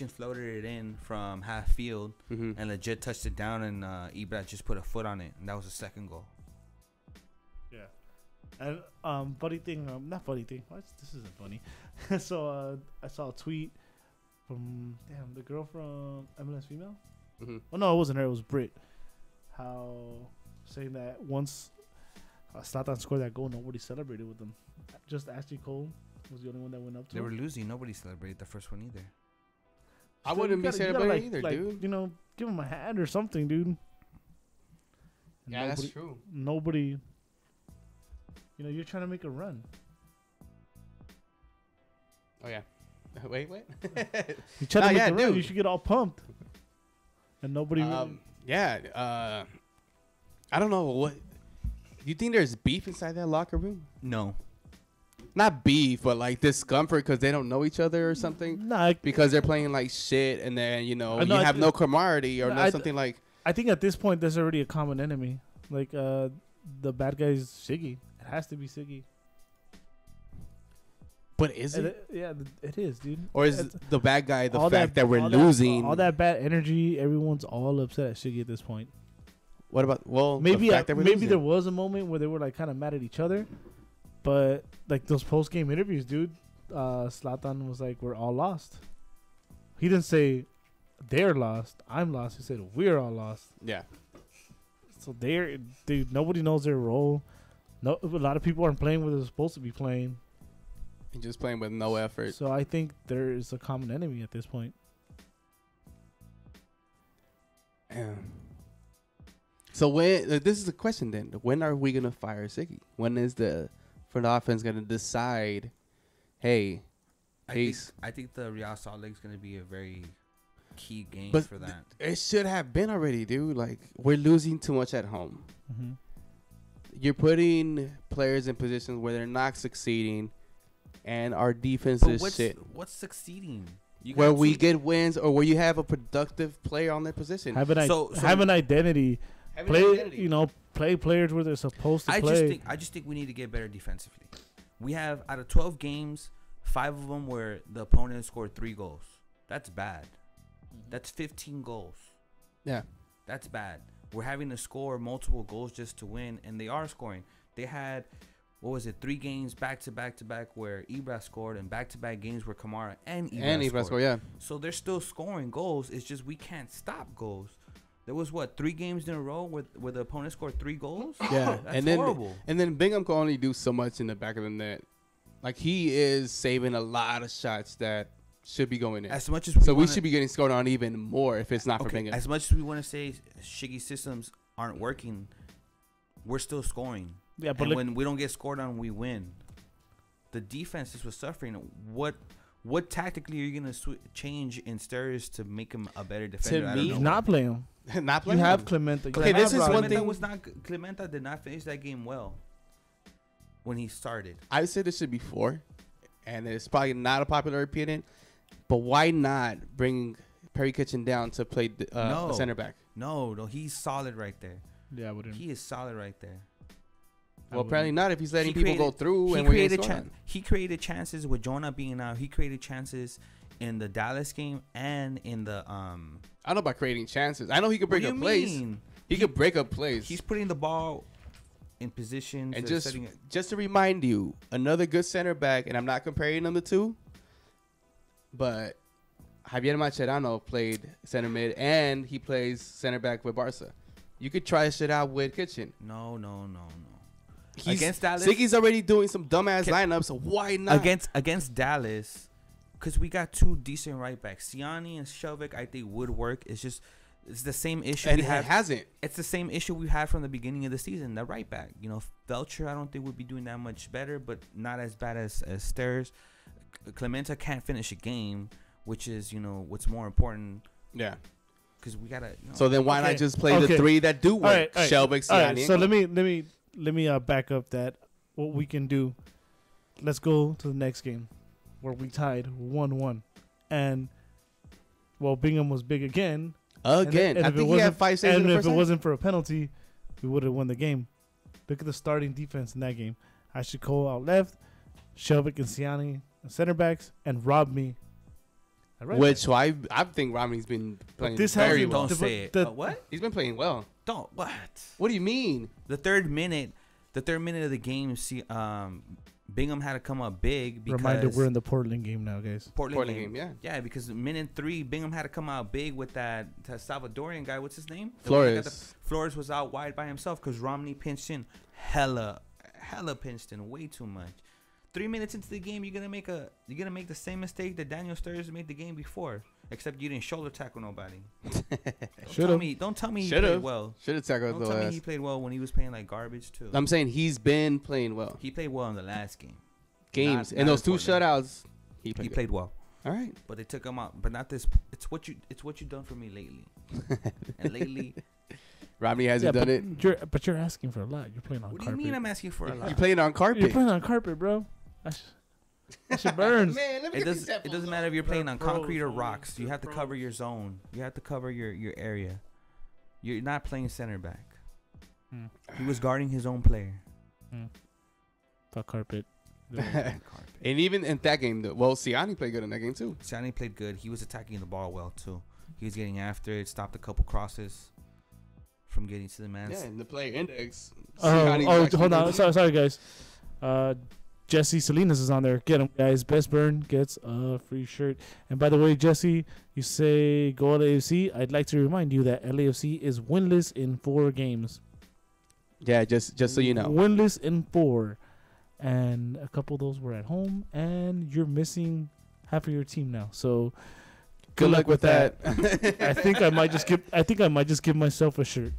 floated it in from half field, Mhm. and Legit touched it down, and Ibra just put a foot on it, and that was the second goal. Yeah. And funny thing, not funny thing. This isn't funny. So I saw a tweet from the girl from MLS Female. Mhm. Oh no, it wasn't her. It was Brit. How saying that once Zlatan scored that goal, nobody celebrated with them. Just Ashley Cole was the only one that went up to They were him. losing. Nobody celebrated the first one either. I So wouldn't you be gotta, celebrating like, either, dude. You know, give him a hand or something, dude. And Yeah, that's true. Nobody. You know, you're trying to make a run. Oh yeah. Wait, what? You try to Nah, make yeah, a run. You dude. should get all pumped. And nobody. Yeah. I don't know what. You think there's beef inside that locker room? No. Not beef, but like discomfort because they don't know each other or something. Nah, Because they're playing like shit, and then you I you know, have no camaraderie or No, no something like. I think at this point there's already a common enemy. Like the bad guy's Siggy. It has to be Siggy. But is And it? it is, dude. Or is It's- the bad guy the all fact that we're all losing? all that bad energy, everyone's all upset at Siggy at this point. What about the Maybe fact that we're maybe losing? there was a moment where they were like kind of mad at each other, but like those post game interviews, dude, Zlatan was like, "We're all lost." He didn't say they're lost. I'm lost. He said we're all lost. Yeah. So dude, nobody knows their role. No, a lot of people aren't playing where they're supposed to be playing. He's just playing with no effort. So I think there is a common enemy at this point. So when this is the question then, when are we gonna fire Siggy? When is the front offense gonna decide? Hey, peace. I think the Real Salt Lake's going to be a very key game But for that. It should have been already, dude. Like we're losing too much at home. Mm-hmm. You're putting players in positions where they're not succeeding, and our defense But is shit. what's succeeding? You Where got we two- get wins or where you have a productive player on their position. Have an So- have an identity. Having Play identity. play players where they're supposed to play. I just think we need to get better defensively. We have out of 12 games, 5 of them where the opponent scored 3 goals. That's bad. That's 15 goals. Yeah. That's bad. We're having to score multiple goals just to win, and they are scoring. They had, 3 games back to back to back where Ibra scored, and back to back games where Kamara and Ibra scored. score, yeah. So they're still scoring goals. It's just we can't stop goals. There was 3 games in a row where the opponent scored 3 goals. Yeah, That's and then horrible. and then Bingham can only do so much in the back of the net. Like he is saving a lot of shots that should be going in. As much as we should be getting scored on even more if it's not for Bingham. As much as we want to say Shiggy's systems aren't working, we're still scoring. Yeah, but and when we don't get scored on, we win. The defense is what's suffering. What tactically are you gonna change in Sturridge to make him a better defender? To I don't me, know. Not playing him. Not playing. You have him. Clemente. Okay, this is one Clemente thing. was not. Clemente did not finish that game well when he started. I would say this should be 4, and it's probably not a popular opinion, but why not bring Perry Kitchen down to play a center back? No, he's solid right there. Yeah, I wouldn't. He is solid right there. Well, apparently not if he's letting He people go created- through He and we're created getting scored on. he created chances with Jonah being out. He created chances in the Dallas game and in the I don't know about creating chances. I know he could break up plays. He could break up plays. He's putting the ball in positions And setting it. just to remind you, another good center back, and I'm not comparing them to two, but Javier Mascherano played center mid, and he plays center back with Barca. You could try shit out with Kitchen. No. Against Dallas, Ziggy's already doing some dumbass lineups, so why not? against Dallas, because we got two decent right backs, Siani and Shelvick. I think would work. It's the same issue and we it had. hasn't. It's the same issue we had from the beginning of the season. The right back, Felcher, I don't think would be doing that much better, but not as bad as Stairs. Clemente can't finish a game, which is what's more important. Yeah. Because we gotta. So then why Okay. not just play the 3 that do work? All right. Shelvick, All Siani. right, so let me back up that what we can do. Let's go to the next game where we tied 1-1, and Bingham was big again. Again, And I if it think he had wasn't- 5 saves in And the if first it half. wasn't for a penalty, we would have won the game. Look at the starting defense in that game. Ashley Cole out left, Shelvick and Siani center backs, and robbed me. at right Which back. I think Romney's been playing this very hasn't- well. Don't say it. What? He's been playing well. Don't what? What do you mean? The third minute of the game, Bingham had to come up big because Reminder, we're in the Portland game now, guys. Portland Portland game, yeah. Yeah, because minute 3, Bingham had to come out big with that Salvadorian guy. What's his name? Flores. Flores was out wide by himself because Romney pinched in hella pinched in way too much. 3 minutes into the game, you're gonna make the same mistake that Daniel Sturridge made the game before, except you didn't shoulder tackle nobody. Don't tell me he played well. Should have tackled Don't the tell me last. he played well when he was playing like garbage too. I'm saying he's been playing well. He played well in the last game. Games Not and those 2 important. shutouts, he He played. played well, All right. but they took him out. But not this. It's what you done for me lately. And lately, Romney hasn't done it. But you're asking for a lot. You're playing on what do carpet. you mean I'm asking for a You lot? playing on You're carpet. playing on carpet, bro. That shit burns. Man, let me It get these doesn't. It headphones doesn't on. matter if you're playing on They're concrete or pros, homie. rocks. You They're have to cover pros. your zone. You have to cover your area. You're not playing center back. Hmm. He was guarding his own player. Fuck carpet. Carpet. And even in that game, Siani played good in that game too. Sani played good. He was attacking the ball well too. He was getting after it. Stopped a couple crosses from getting to the man. Yeah, in the player index. Oh, Siani actually hold on. did- Sorry, guys. Jesse Salinas is on there. Get him, guys. Best Burn gets a free shirt. And by the way, Jesse, you say go LAFC. I'd like to remind you that LAFC is winless in 4 games. Yeah, just so you know. Winless in 4. And a couple of those were at home. And you're missing half of your team now. So Good luck with that. I think I might just give myself a shirt.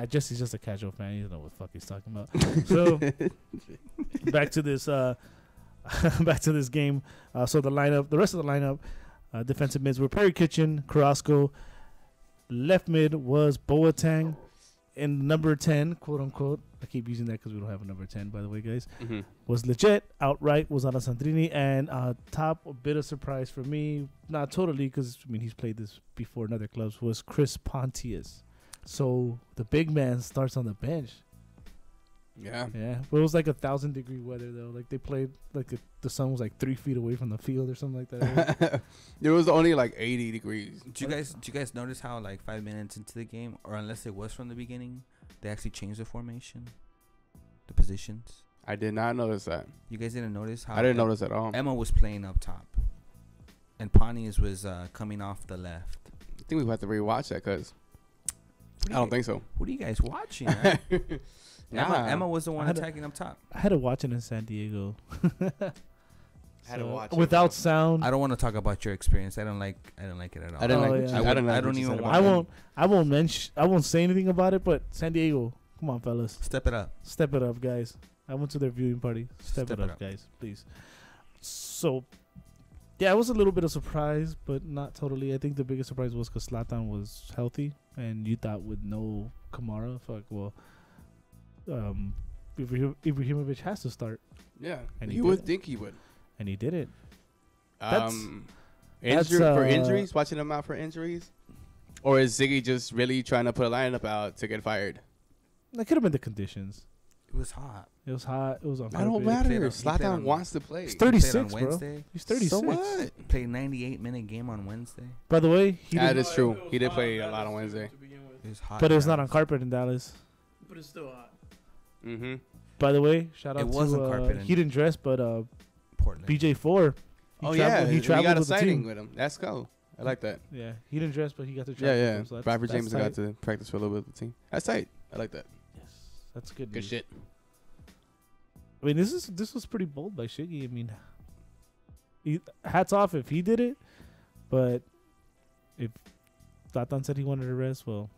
Jesse's just a casual fan. He doesn't know what the fuck he's talking about. So back to this game. So the rest of the lineup, defensive mids were Perry Kitchen, Carrasco. Left mid was Boateng. And number 10, quote unquote, I keep using that because we don't have a number 10, by the way, guys, was legit. Outright was Alessandrini. And top, a bit of surprise for me, not totally, because he's played this before in other clubs, was Chris Pontius. So the big man starts on the bench. Yeah. Yeah, but it was like 1,000-degree weather though. Like they played like the sun was like 3 feet away from the field or something like that. It was only like 80 degrees. Do you guys notice how like 5 minutes into the game, or unless it was from the beginning, they actually changed the formation, the positions? I did not notice that. You guys didn't notice how I didn't notice at all. Emma was playing up top, and Pontius was coming off the left. I think we have to rewatch that because I don't think so. What are you guys watching? Man? Nah. Emma was the one I had attacking up top. I had to watch it in San Diego. Had to watch it, without bro. sound. I don't want to talk about your experience. I don't like it at all. I didn't Oh, like. yeah. What you, I like don't what you even said want- about I won't mention. I won't say anything about it. But San Diego, come on, fellas, Step it up. step it up, guys. I went to their viewing party. Step Step it it up, up. guys, please. So, yeah, it was a little bit of surprise, but not totally. I think the biggest surprise was because Zlatan was healthy, and you thought with no Kamara, Ibrahimovic has to start, Yeah, And he you would did. think he would. and he didn't. That's- For injuries, watching him out for injuries, or is Ziggy just really trying to put a lineup out to get fired? That could have been the conditions. It was hot. It was hot. It was on. I don't carpet. matter. played on- he played Zlatan on- wants to play. He's He played 36, on bro. Wednesday. He's 36. So what? Played 98-minute game on Wednesday. By the way, he That didn't, is true. It was He did hot play in a lot on Dallas, too, Wednesday. to begin with. It was hot. but it was in not on Dallas. carpet in Dallas. But it's still hot. Mm-hmm. By the way, shout out It to wasn't carpet in- he didn't dress, but Portland. BJ4. Oh yeah, he we traveled got a with the signing team. with him. Let's go. I like that. Yeah, he didn't dress, but he got to travel. Yeah, with yeah. them, so that's- Bradford that's James got tight. to practice for a little bit with the team. That's tight. I like that. Yes, that's good. Good news. shit. I mean, this was pretty bold by Shiggy. I mean, hats off if he did it, but if Zlatan said he wanted to rest, well,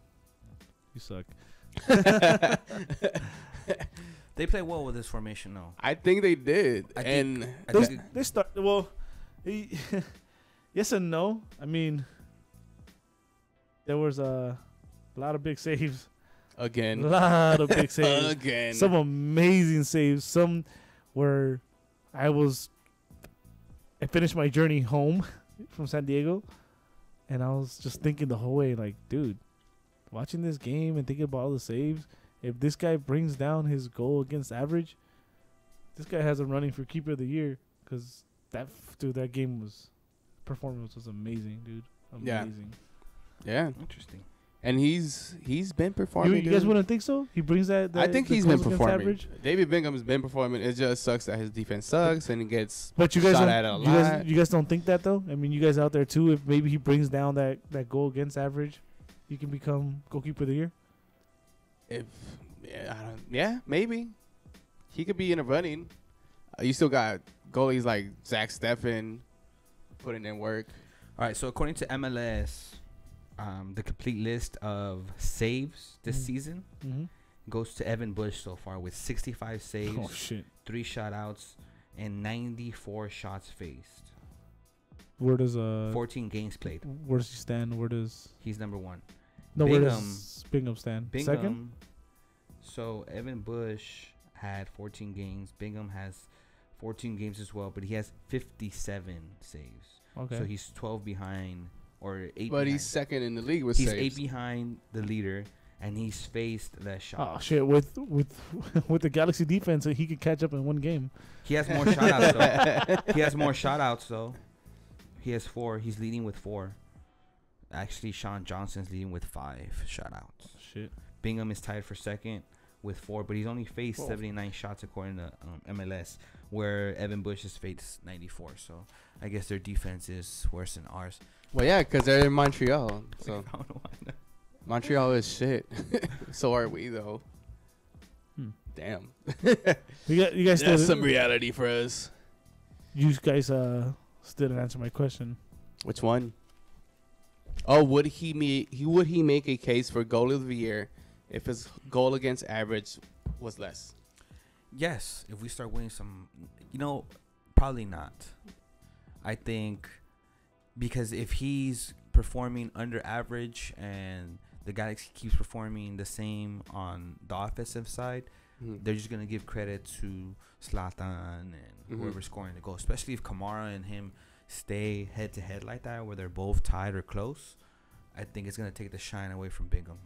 you suck. They play well with this formation, though. I think they did, I think- and I They, think they start well. He, yes and no. I mean, there was a lot of big saves. A again, lot of big saves. again. Some amazing saves. Some where I finished my journey home from San Diego, and I was just thinking the whole way, like, dude, watching this game and thinking about all the saves. If this guy brings down his goal against average, this guy has him running for keeper of the year. Because that performance was amazing, dude. Yeah. Amazing. Yeah, interesting. and he's been You, performing. you guys dude. wouldn't think so? He brings that. I think the he's been goals against performing. average? David Bingham's been performing. It just sucks that his defense sucks and he gets But you guys shot don't. at a You guys, lot. you guys don't think that though. I mean, you guys out there too. If maybe he brings down that goal against average, he can become goalkeeper of the year. Yeah, maybe he could be in the running. You still got goalies like Zach Steffen putting in work. All right, so according to MLS, the complete list of saves this Mhm. season Mm-hmm. goes to Evan Bush so far with 65 saves, Oh shit! 3 shutouts, and 94 shots faced. Where does 14 games played. where does he stand? Where does He's number 1. where Bingham. does Bingham stand? Bingham. Second. So Evan Bush had 14 games. Bingham has 14 games as well, but he has 57 saves. Okay. So he's 12 behind, or 8 But behind. he's second in the league with He's saves. 8 behind the leader, and he's faced less shots. Oh shit! With with the Galaxy defense, he could catch up in one game. He has more shotouts though. He has more shotouts though. He has 4. He's leading with 4. Actually, Sean Johnson's leading with 5 shutouts. Shit. Bingham is tied for second with 4, but he's only faced 79 shots according to MLS, where Evan Bush has faced 94. So I guess their defense is worse than ours. Well, yeah, because they're in Montreal. So I don't know why. Montreal is shit. So are we though. Hmm. Damn. You guys That's still some reality for us. you guys still didn't answer my question. Which one? Oh, would he make a case for goal of the year if his goal against average was less? Yes, if we start winning some, probably not. I think because if he's performing under average and the Galaxy keeps performing the same on the offensive side, they're just going to give credit to Zlatan and whoever's scoring the goal, especially if Kamara and him stay head-to-head like that where they're both tied or close. I think it's going to take the shine away from Bingham.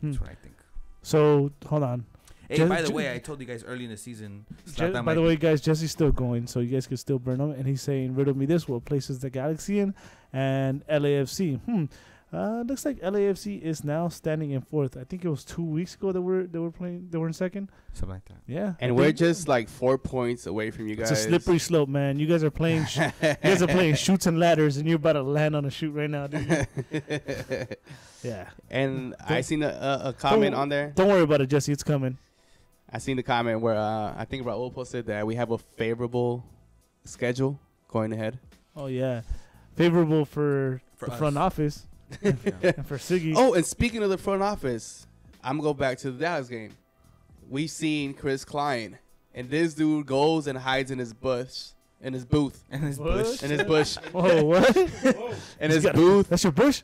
That's what I think. So hold on. Hey, by the way, I told you guys early in the season. Zlatan By the might way, guys, Jesse's still going, so you guys can still burn him. And he's saying, riddle me this: what places the Galaxy in? And LAFC. Looks like LAFC is now standing in 4th. I think it was 2 weeks ago that they were playing. They were in 2nd. something like that. Yeah. And I we're think just like 4 points away from you guys. it's a slippery slope, man. You guys are playing. You guys are playing shoots and ladders, and you're about to land on a shoot right now, dude. Yeah. And I seen a comment on there. Don't worry about it, Jesse. It's coming. I seen the comment where I think Raul posted that we have a favorable schedule going ahead. Oh yeah, favorable for For the us. front office Yeah. and for Siggy. Oh, and speaking of the front office, I'm gonna go back to the Dallas game. We seen Chris Klein, and this dude goes and hides in his booth, And his Bush? bush. in his bush, Oh what? in his got- booth. That's your bush?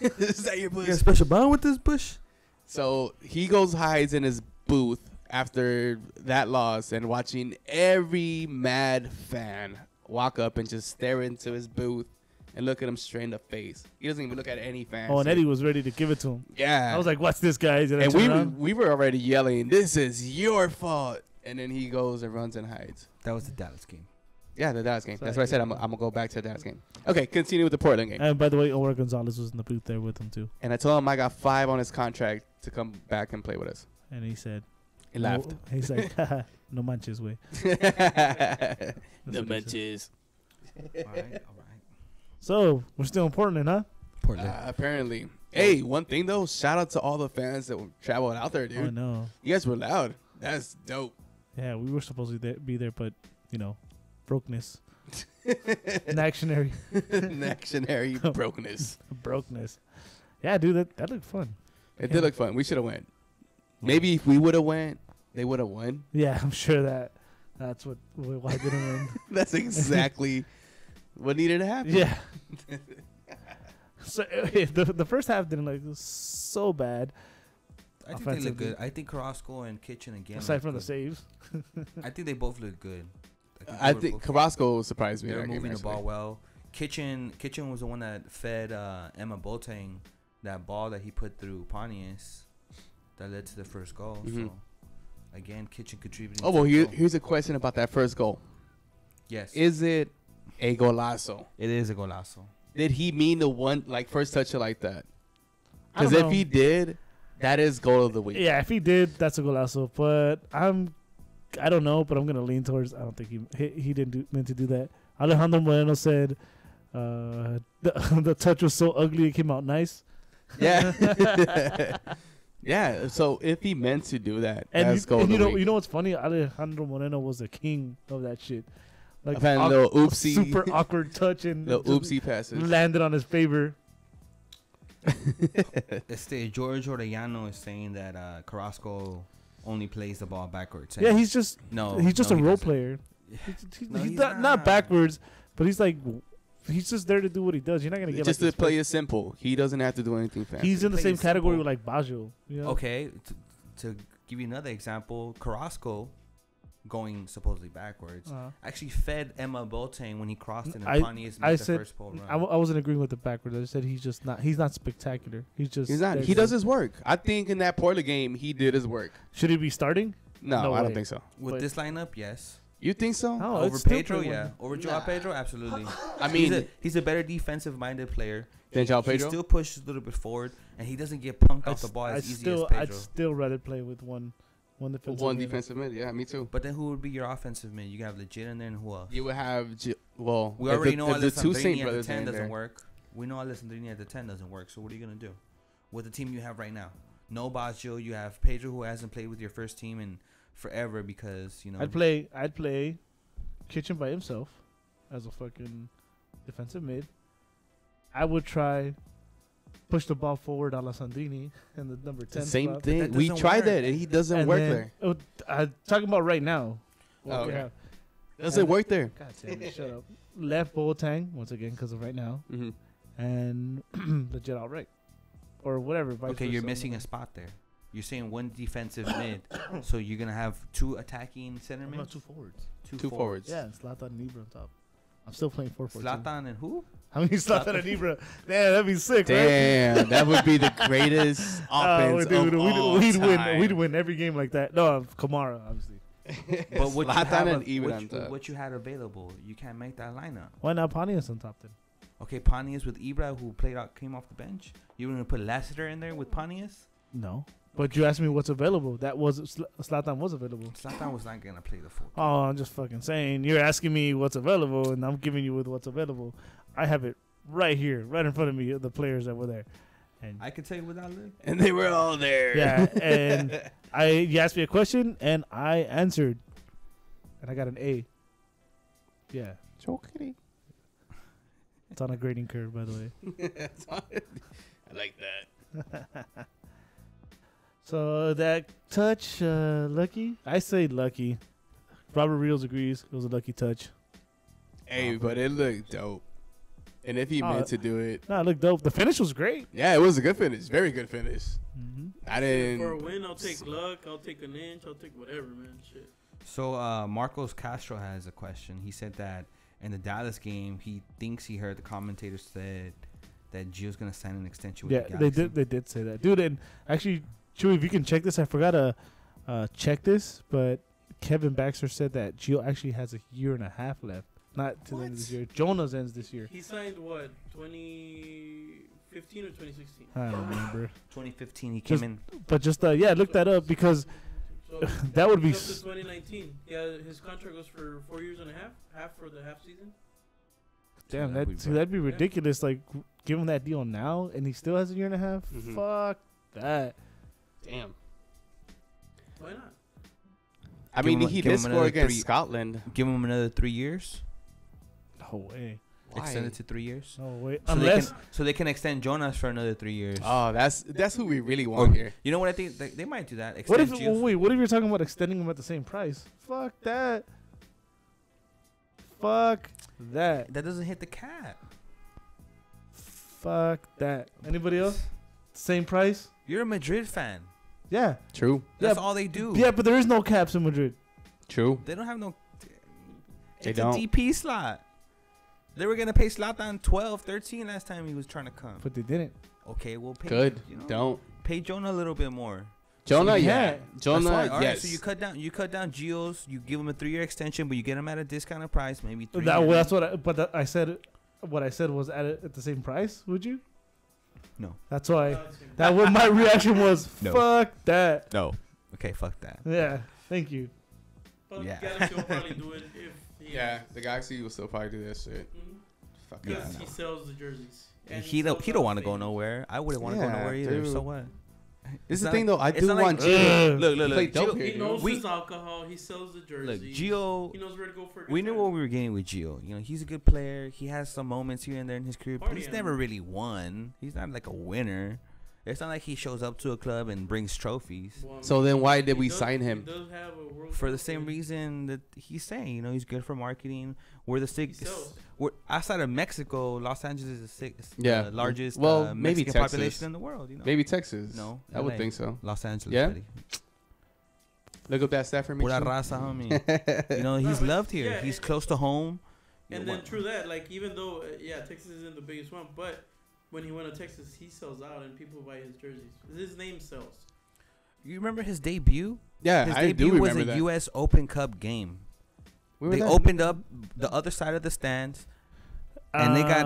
Is that your You bush? got a special bond with this bush? So he goes hides in his booth after that loss, and watching every mad fan walk up and just stare into his booth and look at him straight in the face. He doesn't even look at any fans. Oh, and Eddie was ready to give it to him. Yeah. I was like, "What's this, guys?" And, I and turned around. we were already yelling, "This is your fault!" And then he goes and runs and hides. That was the Dallas game. Yeah, the Dallas game. Sorry, That's what I said. I'm gonna go back to the Dallas game. Okay, continue with the Portland game. And by the way, Omar Gonzalez was in the booth there with him too, And I told him I got 5 on his contract to come back and play with us. and he said, He laughed. "No," he's like, "Haha, "No manches, way." The That's what he said. benches. All right. So we're still in Portland, huh? Portland. Apparently. Hey, one thing though, shout out to all the fans that traveled out there, I dude. know. You guys were loud. That's dope. Yeah, we were supposed to be there, but you know, brokeness, actionary, Actionary brokenness. brokeness. Yeah, dude, that looked fun. It did look fun. We should have went. Maybe if we would have went, they would have won. Yeah, I'm sure that's why I didn't win. That's exactly what needed to happen. Yeah. So the first half didn't look so bad, I think they look offensively. good. I think Carrasco and Kitchen again. aside look from the good. saves. I think they both look good. I they were think both- Carrasco surprised me. they in were that game, moving the ball actually. well. Kitchen was the one that fed Emma Boateng that ball that he put through Pontius that led to the first goal. Mhm. So again, Kitchen contributing. Oh, to well, the goal. here's a question about that first goal. Yes, Is it a golazo? it is a golazo. Did he mean the one, like, first touch it like that? I don't Because if know. he did, that is goal of the week. Yeah, if he did, that's a golazo. But I don't know, but I'm gonna lean towards. I don't think he didn't meant to do that. Alejandro Moreno said the touch was so ugly it came out nice. Yeah. Yeah. So if he meant to do that, that's goal of the week. you know what's funny? Alejandro Moreno was the king of that shit. Like I've had a little oopsie. super awkward touch and The just oopsie passes. landed on his favor. George Orellano is saying that Carrasco only plays the ball backwards. Yeah, he's just a he role doesn't. player. No, He's he's not not. backwards, but he's like he's just there to do what he does. You're not gonna get Just like to play it simple. He doesn't have to do anything fancy. He's in the Play same it category simple. with like Baggio. You know? Okay, to give you another example, Carrasco going supposedly backwards actually fed Emma Boateng when he crossed it and Pontius I made the said first pole run. I wasn't agreeing with the backwards. I said he's not spectacular. He's not. there He to- does his work. I think in that Portland game, he did his work. Should he be starting? No, No I don't way. think so. With but- this lineup, yes. You think so? No, Over it's still Pedro, pretty yeah. one. Over Joao Nah. Pedro, absolutely. I mean, he's a better defensive-minded player. than Joao He Pedro? still pushes a little bit forward, and he doesn't get punked off the ball as easy as I'd Pedro. still rather play with one defensive. One mid. defensive mid. Yeah, me too. But then who would be your offensive mid? You got legit in there, and who else? You would have, We if already know if the two Saint Alessandrini at the brothers 10 in doesn't there. work. We know Alessandrini at the 10 doesn't work. So what are you going to do with the team you have right now? No Baggio. You have Pedro, who hasn't played with your first team in forever because, you know. I'd play Kitchen by himself as a fucking defensive mid. I would try push the ball forward a la Sandrini and the number 10 Same spot. thing. that We doesn't tried work. that, and he doesn't And work then- there. Oh, I'm talking about right now. Oh, okay. Yeah. Doesn't work there. God damn it, shut up. Left Boateng, once again, because of right now. Mm-hmm. And legit outright. Or whatever. vice Okay, you're versa. missing a spot there. You're saying one defensive mid. So you're going to have two attacking center No, mids? two forwards. Two forwards. Yeah, Zlatan and Ibra on top. I'm still playing 4-4-2. Zlatan and who? I mean, Zlatan and Ibra. Damn, that'd be sick, right? Damn, that would be the greatest offense dude, of all we'd time. win. We'd win every game like that. No, Kamara, obviously. But what you, Zlatan have and Ibra on what, top. what you had available, you can't make that lineup. Why not Pontius on top then? Okay, Pontius with Ibra, who came off the bench. You were going to put Lassiter in there with Pontius? No. But you asked me what's available. That was Zlatan was available. Zlatan was not going to play the full. Oh, I'm just fucking saying. You're asking me what's available, and I'm giving you with what's available. I have it right here, right in front of me, the players that were there. And I can tell you without Liv. And they were all there. yeah, and you asked me a question, and I answered, and I got an A. Yeah, Chokity. it's on a grading curve, by the way. I like that. So that touch, lucky? I say lucky. Robert Reels agrees. It was a lucky touch. Hey, but it looked dope. And if he meant to do it, Nah, it looked dope. The finish was great. yeah, it was a good finish. Very good finish. Mm-hmm. I For a didn't. win, I'll take luck. I'll take an inch. I'll take whatever, man. Shit. So Marcos Castro has a question. He said that in the Dallas game, he thinks he heard the commentator said that Gio's gonna sign an extension with Yeah, the Galaxy. they did say that, dude. And actually, Chewy, if you can check this, I forgot to check this, but Kevin Baxter said that Gio actually has a year and a half left. Not to the end of this year. Jonas ends this year. He signed what? 2015 or 2016? I don't remember. 2015, he Just- came in. But just yeah, look that up because So that would be he's up to 2019. Yeah, his contract goes for 4 years and a half for the half season. damn that'd be that'd be ridiculous. Like give him that deal now, and he still has a year and a half. Mhm. Fuck that. Damn. Why not? I Give mean, him- he give did him score another against 3 Scotland. Give him another 3 years. No way. Extend it to 3 years. No way. So Unless they can extend Jonas for another 3 years. Oh, that's who we really want here. You know what I think? They might do that. what Extend if Gio. wait? What if you're talking about extending him at the same price? Fuck that. Fuck that. That doesn't hit the cap. Fuck that. Anybody else? Same price? You're a Madrid fan. Yeah. True. That's Yeah, all they do. Yeah, but there is no caps in Madrid. True. They don't have no. They It's don't. a DP slot. They were gonna pay Zlatan 12, 13 last time he was trying to come. But they didn't. Okay, we'll pay. Good. You know, Don't. pay Jonah a little bit more. Jonah, you yeah. can't. That's Jonah, why. All right, yes. so you cut down Gio's. You give him a 3-year extension, but you get him at a discounted price, maybe 3 That, years. well, that's what I, but that, I said. What I said was at the same price. Would you? No. That's why. No, it's him. That what my reaction was. No. Fuck that. No. Okay, fuck that. Yeah. Thank you. But Yeah. Galaxy will probably do it if he Yeah, the Galaxy will still probably do that shit. Fuck yeah. Because no. he sells the jerseys. And He don't sells want to out go stadiums. nowhere. I wouldn't want to go Yeah, nowhere either. dude. So what? This is the not thing, though. I it's do not like- want Gio. Look, to play dope Gio- here, He knows We- his alcohol. He sells the jerseys. Look, Gio. He knows where to go for a good We knew time. what we were getting with Gio. You know, he's a good player. He has some moments here and there in his career, but Party he's animal. never really won. He's not like a winner. It's not like he shows up to a club and brings trophies. Well, I So mean, then why did he we does- sign him? He does have a World For the Cup same win. reason that he's saying, you know, he's good for marketing. We're the He sixth. sells. We're outside of Mexico. Los Angeles is the sixth, Yeah. largest Well, maybe Mexican Texas. population in the world. You know, Maybe Texas. No, I would LA. think so. Los Angeles. Yeah? buddy. Look up that stat for me. Pura Chu. raza, homie. You know, No, he's but- loved here. yeah, He's it- close to home. And You then want- true that, like even though Texas isn't the biggest one, but when he went to Texas, he sells out and people buy his jerseys. His name sells. You remember his debut? Yeah, His I do debut was remember a that. U.S. Open Cup game. We were They there. opened up the other side of the stands. And it got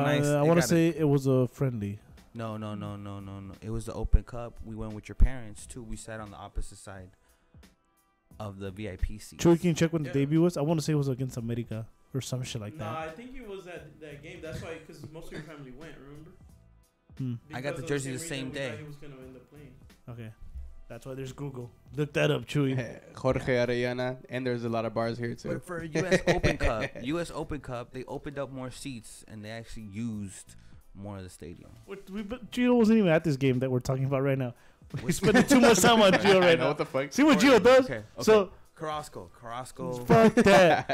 nice. I It want to got say it was a friendly. No. It was the Open Cup. We went with your parents too. We sat on the opposite side of the VIP seats. True, can you check when the Yeah. debut was? I want to say it was against America or some shit like Nah, that. I think it was that game. That's why, because most of your family went. Remember? Hmm. I got Because the of jersey the reason same we day. thought He was gonna end up playing. Okay, that's why there's Google. Look that up, Chewy. Jorge Arellana, and there's a lot of bars here too. But for U.S. Open Cup, U.S. Open Cup, they opened up more seats and they actually used more of the stadium. But Gio wasn't even at this game that we're talking about right now. We're spending too much time on Gio I right know now. what the fuck. See what Gio does? Okay. So Carrasco. fuck that.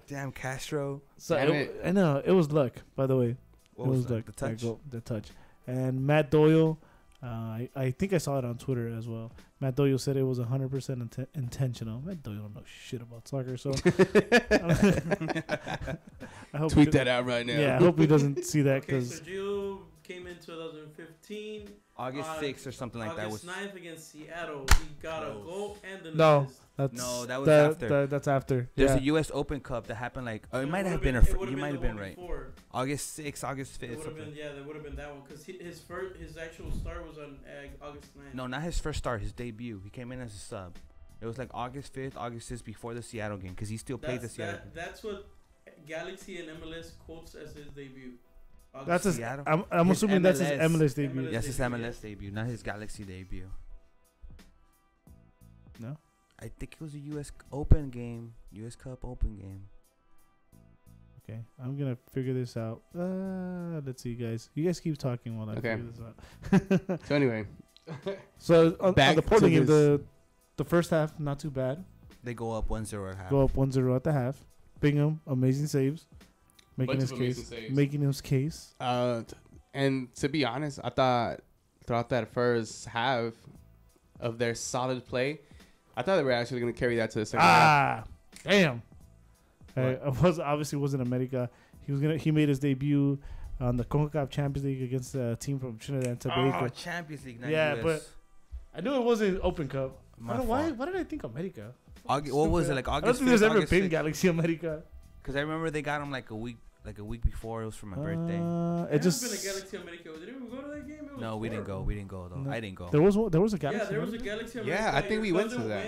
Damn Castro. So Damn it. I know it was luck, by the way. What it was was that? luck. The touch. The touch. And Matt Doyle, I think I saw it on Twitter as well. Matt Doyle said it was 100% intentional. Matt Doyle don't know shit about soccer, so I hope Tweet he, that out right now. Yeah, I hope he doesn't see that Okay, because so Gio came in 2015. August 6th or something like that was. August 9th against Seattle. He got a Close. goal and an No. assist. that's that was after. that's after. There's Yeah. a U.S. Open Cup that happened like. Oh, it So might have would've been. it would've You might have the been one right. before. August 6th, August 5th. It would have something. been that would have been that one because his actual start was on August 9th. No, not his first start. His debut. He came in as a sub. It was like August 5th, August 6th before the Seattle game because he still played the Seattle game. That's what Galaxy and MLS quotes as his debut. August That's his. Seattle? I'm His assuming that's his MLS. MLS debut. MLS. Yes, his debut, MLS debut, not his Galaxy debut. No? I think it was a U.S. Open game, U.S. Cup Open game. Okay, I'm gonna figure this out. Let's see, guys. You guys keep talking while I Okay. figure this out. So anyway, So on Back the Portland to game, the first half not too bad. They go up 1-0 at half. Go up 1-0 at the half. Bingham, amazing saves, making Bunch his of case. amazing saves. Making his case. and to be honest, I thought throughout that first half of their solid play, I thought they were actually going to carry that to the second half. Damn. It obviously wasn't America. He made his debut on the CONCACAF Champions League against a team from Trinidad and Tobago. Oh, Champions League. Not Yeah, US. but I knew it wasn't Open Cup. My I don't know fault. why did I think America? What was it, like I don't August think there's 5th, ever August been 6th? Galaxy America. Because I remember they got him like a week before. It was for my birthday. It just been a Galaxy America. Didn't we go to that game? It was No, we didn't go. horrible. We didn't go though. No. I didn't go. there was a Galaxy. Yeah, there was a America? Galaxy America. Yeah, I think we Your went to cousin that.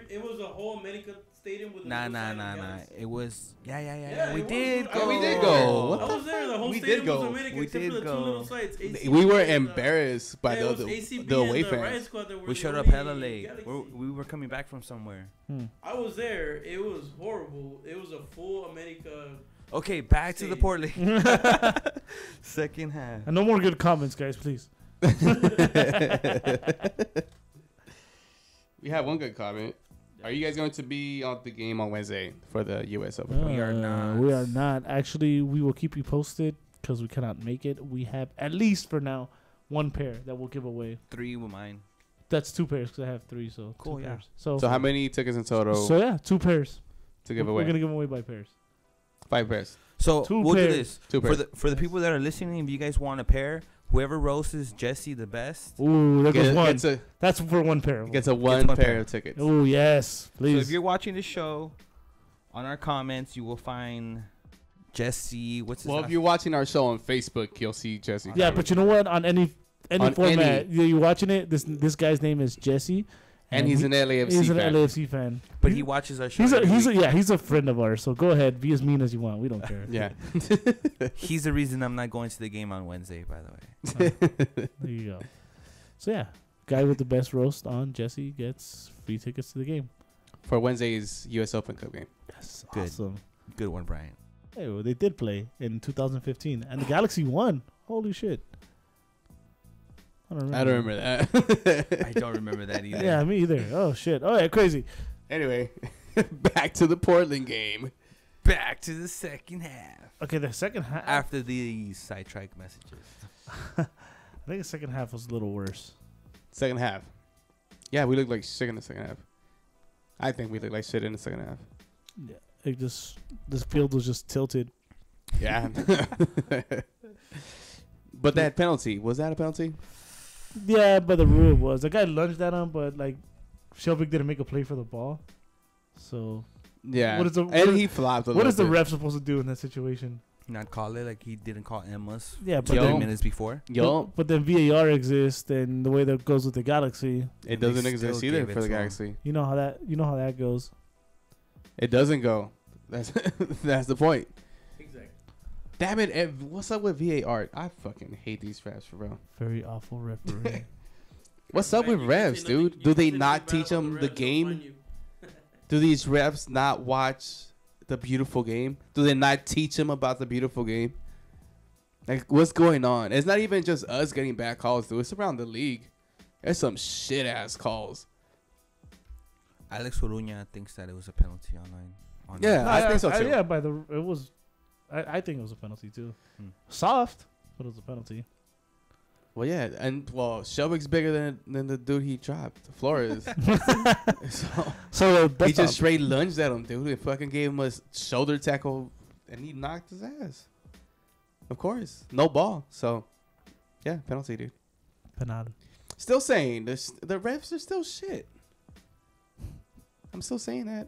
It was a whole America stadium with Nah. Galaxy. It was Yeah, We it did was. go. Yeah, we did go. What I the was there. The whole We did stadium go. was American We except did for the go. two little sites. ACB We were and, embarrassed by yeah, it was the ACB away and the fans. Riot Squad that were We the showed up only hella late. Galaxy. We were coming back from somewhere. I was there. It was horrible. It was a full America. Okay, back to the Stadium. Portland. Second half. And no more good comments, guys, please. We have one good comment. Are you guys going to be on the game on Wednesday for the U.S. Open? We are not. We are not. Actually, we will keep you posted because we cannot make it. We have, at least for now, one pair that we'll give away. 3 with mine. That's 2 pairs because I have 3, so Cool, 2 yeah. pairs. So So how many tickets in total So yeah, 2 pairs to give We're away? gonna give away by pairs. 5 pairs. So 2 we'll pairs. do this 2 for pairs. the people that are listening. If you guys want a pair, whoever roasts Jesse the best. Ooh, there goes one. Gets That's for 1 pair. a one one pair pair. of tickets. Oh yes, So if please. you're watching the show, on our comments you will find Jesse. What's his Well, if you're watching our show on Facebook, you'll see Jesse. Yeah, but you know what? On any On format, you're watching it. This guy's name is Jesse, and he's an LAFC he's an fan. LAFC fan. But he watches our show. He's a every week. he's a friend of ours. So go ahead, be as mean as you want. We don't care. Yeah. He's the reason I'm not going to the game on Wednesday. By the way. There you go. So yeah, guy with the best roast on Jesse gets free tickets to the game. For Wednesday's U.S. Open Cup game. Yes, Good. awesome. Good one, Brian. Hey, well, they did play in 2015, and the Galaxy won. Holy shit! I don't remember. that. I don't remember that either. Yeah, me either. Oh shit! Oh yeah, crazy. Anyway, back to the Portland game. Back to the second half. Okay, the second half. After the sidetrack messages. I think the second half was a little worse. Second half. Yeah, we looked like shit in the second half. I think we looked like shit in the second half. Yeah, it just this field was just tilted. Yeah. But that penalty, was that a penalty? Yeah, but the rule was the guy lunged at him, but like Shelvick didn't make a play for the ball. So Yeah. What is the- and what is- he flopped a what little is the bit. ref supposed to do in that situation? Not call it like he didn't call Emma's Yeah, but 30 Yo. then, minutes before. Yo, but then VAR exists, and the way that goes with the Galaxy, it They doesn't still exist either gave it for the to him. Galaxy. you know how that goes. It doesn't go. That's that's the point. Exactly. Damn it! What's up with VAR? I fucking hate these refs, bro. Very awful referee. What's up with Man, you can't refs, say dude? nothing- Do you they can't say not nothing teach bad them about the refs, they'll game? fine you. Do these refs not watch the beautiful game? Do they not teach them about the beautiful game? Like, what's going on? It's not even just us getting bad calls, dude. It's around the league. There's some shit ass calls. Alex Coruña thinks that it was a penalty online. Yeah. I think so, too. Yeah, I think it was a penalty too. Hmm. Soft, but it was a penalty. Well, yeah, and Shelvick's bigger than the dude he dropped, Flores. So He that's just straight lunged at him, dude. He fucking gave him a shoulder tackle, and he knocked his ass. Of course, no ball. So, yeah, penalty, dude. penal. Still saying this, the refs are still shit. I'm still saying that.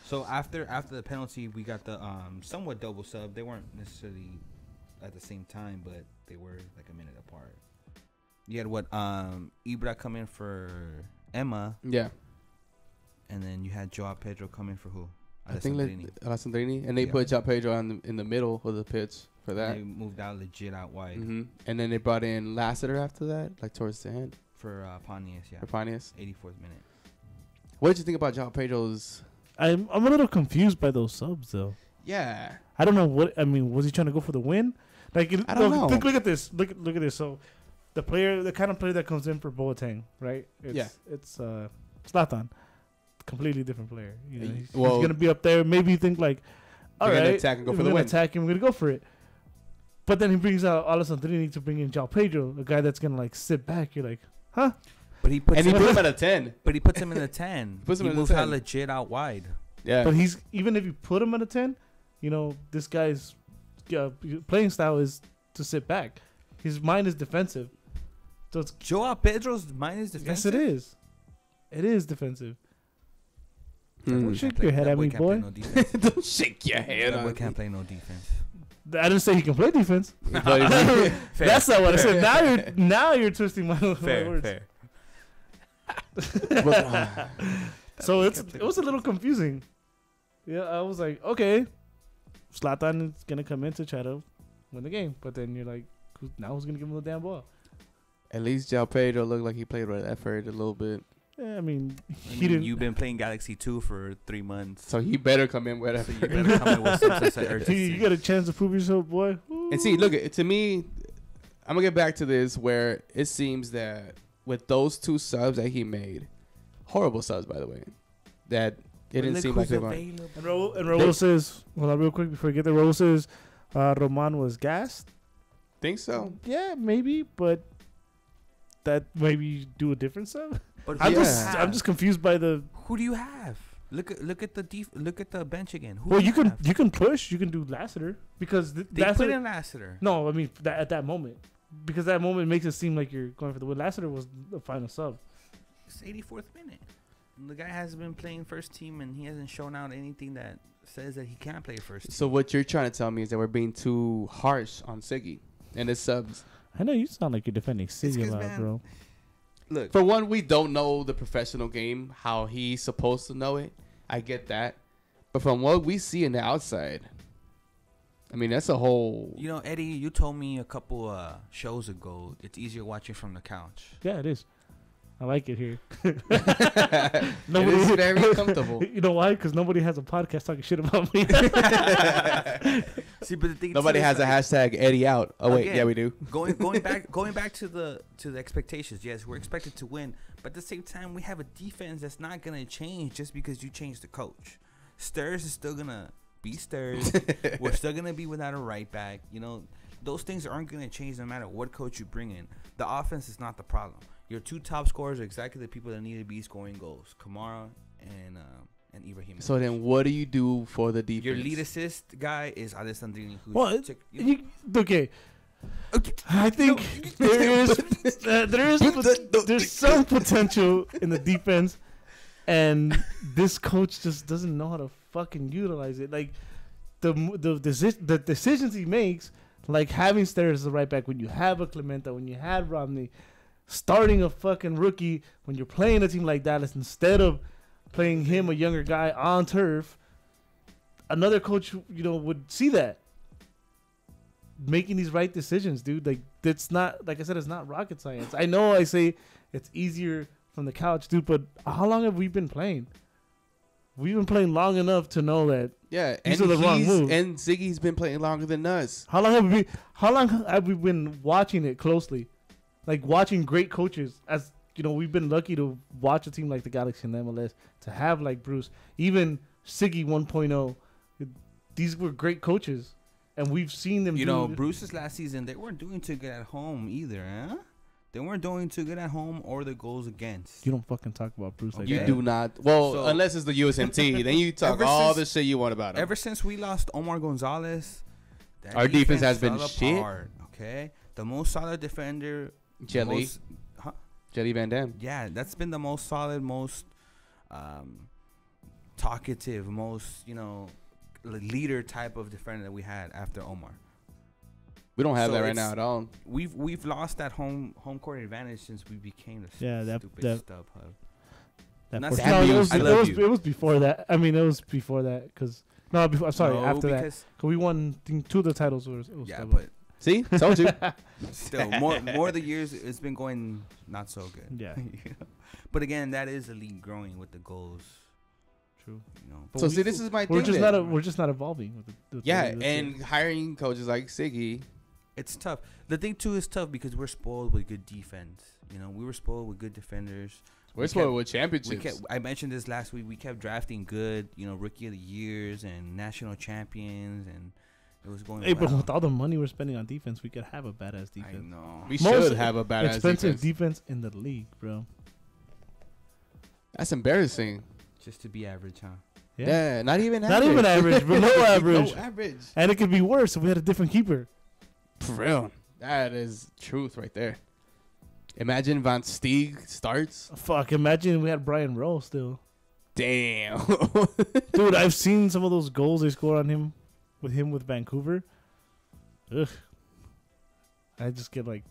So after the penalty, we got the somewhat double sub. They weren't necessarily at the same time, but they were like a minute apart. You had Ibra come in for Emma, Yeah, and then you had Joao Pedro come in for who? I think Alessandrini. Alessandrini, and they Yeah. put Joao Pedro in the middle of the pitch for that. They moved out legit out wide. And then they brought in Lassiter after that, like towards the end For Pontius, yeah. For Pontius. 84th minute. What did you think about João Pedro's? I'm a little confused by those subs though. Yeah. I don't know what I mean. Was he trying to go for the win? Like I don't know. Look at this. Look at this. So the kind of player that comes in for Boateng, right? It's Zlatan, completely different player. You know, he's gonna be up there. Maybe you think like, all right, attack and go for we're the gonna win. attack him. We're gonna go for it. But then he brings out Alessandrini to bring in João Pedro, a guy that's gonna like sit back. You're like, huh? But he puts And he put him at a 10. But he puts him in the 10. Puts him he in the moves 10. out legit out wide. Yeah. But he's even if you put him at a 10, you know this guy's playing style is to sit back. His mind is defensive. So it's João Pedro's mind is defensive. yes, it is. It is defensive. Hmm. Shake your head at me, boy. Don't shake your head That boy on can't play no defense. I didn't say he can play defense. me. Fair, That's not what I fair. said. Now you're twisting my Fair, words. fair. So it was a little confusing. Yeah, I was like, okay, Zlatan is gonna come in to try to win the game, but then you're like, now who's gonna give him the damn ball? At least João Pedro looked like he played with effort a little bit. Yeah, I mean, he I mean, didn't. you've been playing Galaxy 2 for 3 months. So he better come in with So effort. you better come in with some sense of you urgency. got a chance to prove yourself, boy. And see, look, to me, I'm going to get back to this where it seems that with those two subs that he made, horrible subs, by the way, that it didn't seem like they were. And Raul says, hold on real quick before we get there. Raul says Roman was gassed. Think so? Yeah, maybe, but that maybe do a different sub. But I'm who just do you I'm have? just confused by the. Who do you have? Look at the bench again. Who Well, do you can have? you can push. You can do Lassiter because They put in Lassiter. No, I mean at that moment, because that moment makes it seem like you're going for the win. Lassiter was the final sub. It's 84th minute. And the guy hasn't been playing first team, and he hasn't shown out anything that says that he can't play first team. So what you're trying to tell me is that we're being too harsh on Siggy and his subs. I know you sound like you're defending Siggy 'cause, a lot, man, bro. Look, For one, we don't know the professional game, how he's supposed to know it. I get that. But from what we see in the outside, I mean, that's a whole... you know, Eddie, you told me a couple shows ago it's easier watching from the couch. Yeah, it is. I like it here. it is very comfortable. You know why? Because nobody has a podcast talking shit about me. See, but the thing Nobody too has is, a hashtag Eddie out. Oh, wait. Again, Yeah, we do. going back to the expectations. Yes, we're expected to win, but at the same time, we have a defense that's not gonna change just because you change the coach. Stirs is still gonna be Stirs. We're still gonna be without a right back. You know, those things aren't gonna change no matter what coach you bring in. The offense is not the problem. Your two top scorers are exactly the people that need to be scoring goals: Kamara and Ibrahim. So then what do you do for the defense? Your lead assist guy is Alessandrini. Who's Well, okay. I think there's some potential in the defense, and this coach just doesn't know how to fucking utilize it. Like the decisions he makes, like having Stairs as a right back when you have a Clementa, when you had Romney, starting a fucking rookie when you're playing a team like Dallas instead of playing him, a younger guy, on turf. Another coach, would see that. Making these right decisions, dude. Like, it's not, like I said, it's not rocket science. I know I say it's easier from the couch, dude, but how long have we been playing? We've been playing long enough to know that. Yeah, these are the wrong moves. And Ziggy's been playing longer than us. How long have we been watching it closely? Like, watching great coaches. As, we've been lucky to watch a team like the Galaxy and the MLS, to have, like, Bruce. Even Siggy 1.0. These were great coaches. And we've seen them Bruce's last season, they weren't doing too good at home either, huh? They weren't doing too good at home or the goals against. You don't fucking talk about Bruce like You that. do not. Well, So- unless it's the USMT. Then you talk Ever all since- the shit you want about him. Ever since we lost Omar Gonzalez, that Our defense has been fell shit. apart, okay? The most solid defender. Jelly. Huh? Jelly Van Dam. Yeah, that's been the most solid, most talkative, most, leader type of defender that we had after Omar. We don't have So that right it's- now at all. We've lost that home court advantage since we became the stupid stub hub. That That's- no, it was, I love you. it was before that. I mean, it was before that because I'm sorry. No, After that, because- because we won 2 of the titles. It was Yeah, Stella. but See, told you. Still, more of the years, it's been going not so good. Yeah. You know? But again, that is the league growing with the goals. True. You know. But So we- see, this is my We're thing. just then. not we're just not evolving with the Yeah, league, that's and it. hiring coaches like Siggy. It's tough. The thing too is tough because we're spoiled with good defense. You know, we were spoiled with good defenders. We're We spoiled kept- with championships. I mentioned this last week. We kept drafting good, rookie of the years and national champions, and it was going Hey, but well. with all the money we're spending on defense, we could have a badass I defense. know. We Most should have a badass Expensive defense. defense in the league, bro. That's embarrassing. Just to be average, huh? Yeah, not even Not average. even average, but no average. No average. And it could be worse if we had a different keeper. For real. That is truth right there. Imagine Van Steeg starts. Fuck, imagine we had Brian Rowe still. Damn. Dude, I've seen some of those goals they scored on him with Vancouver. Ugh. I just get like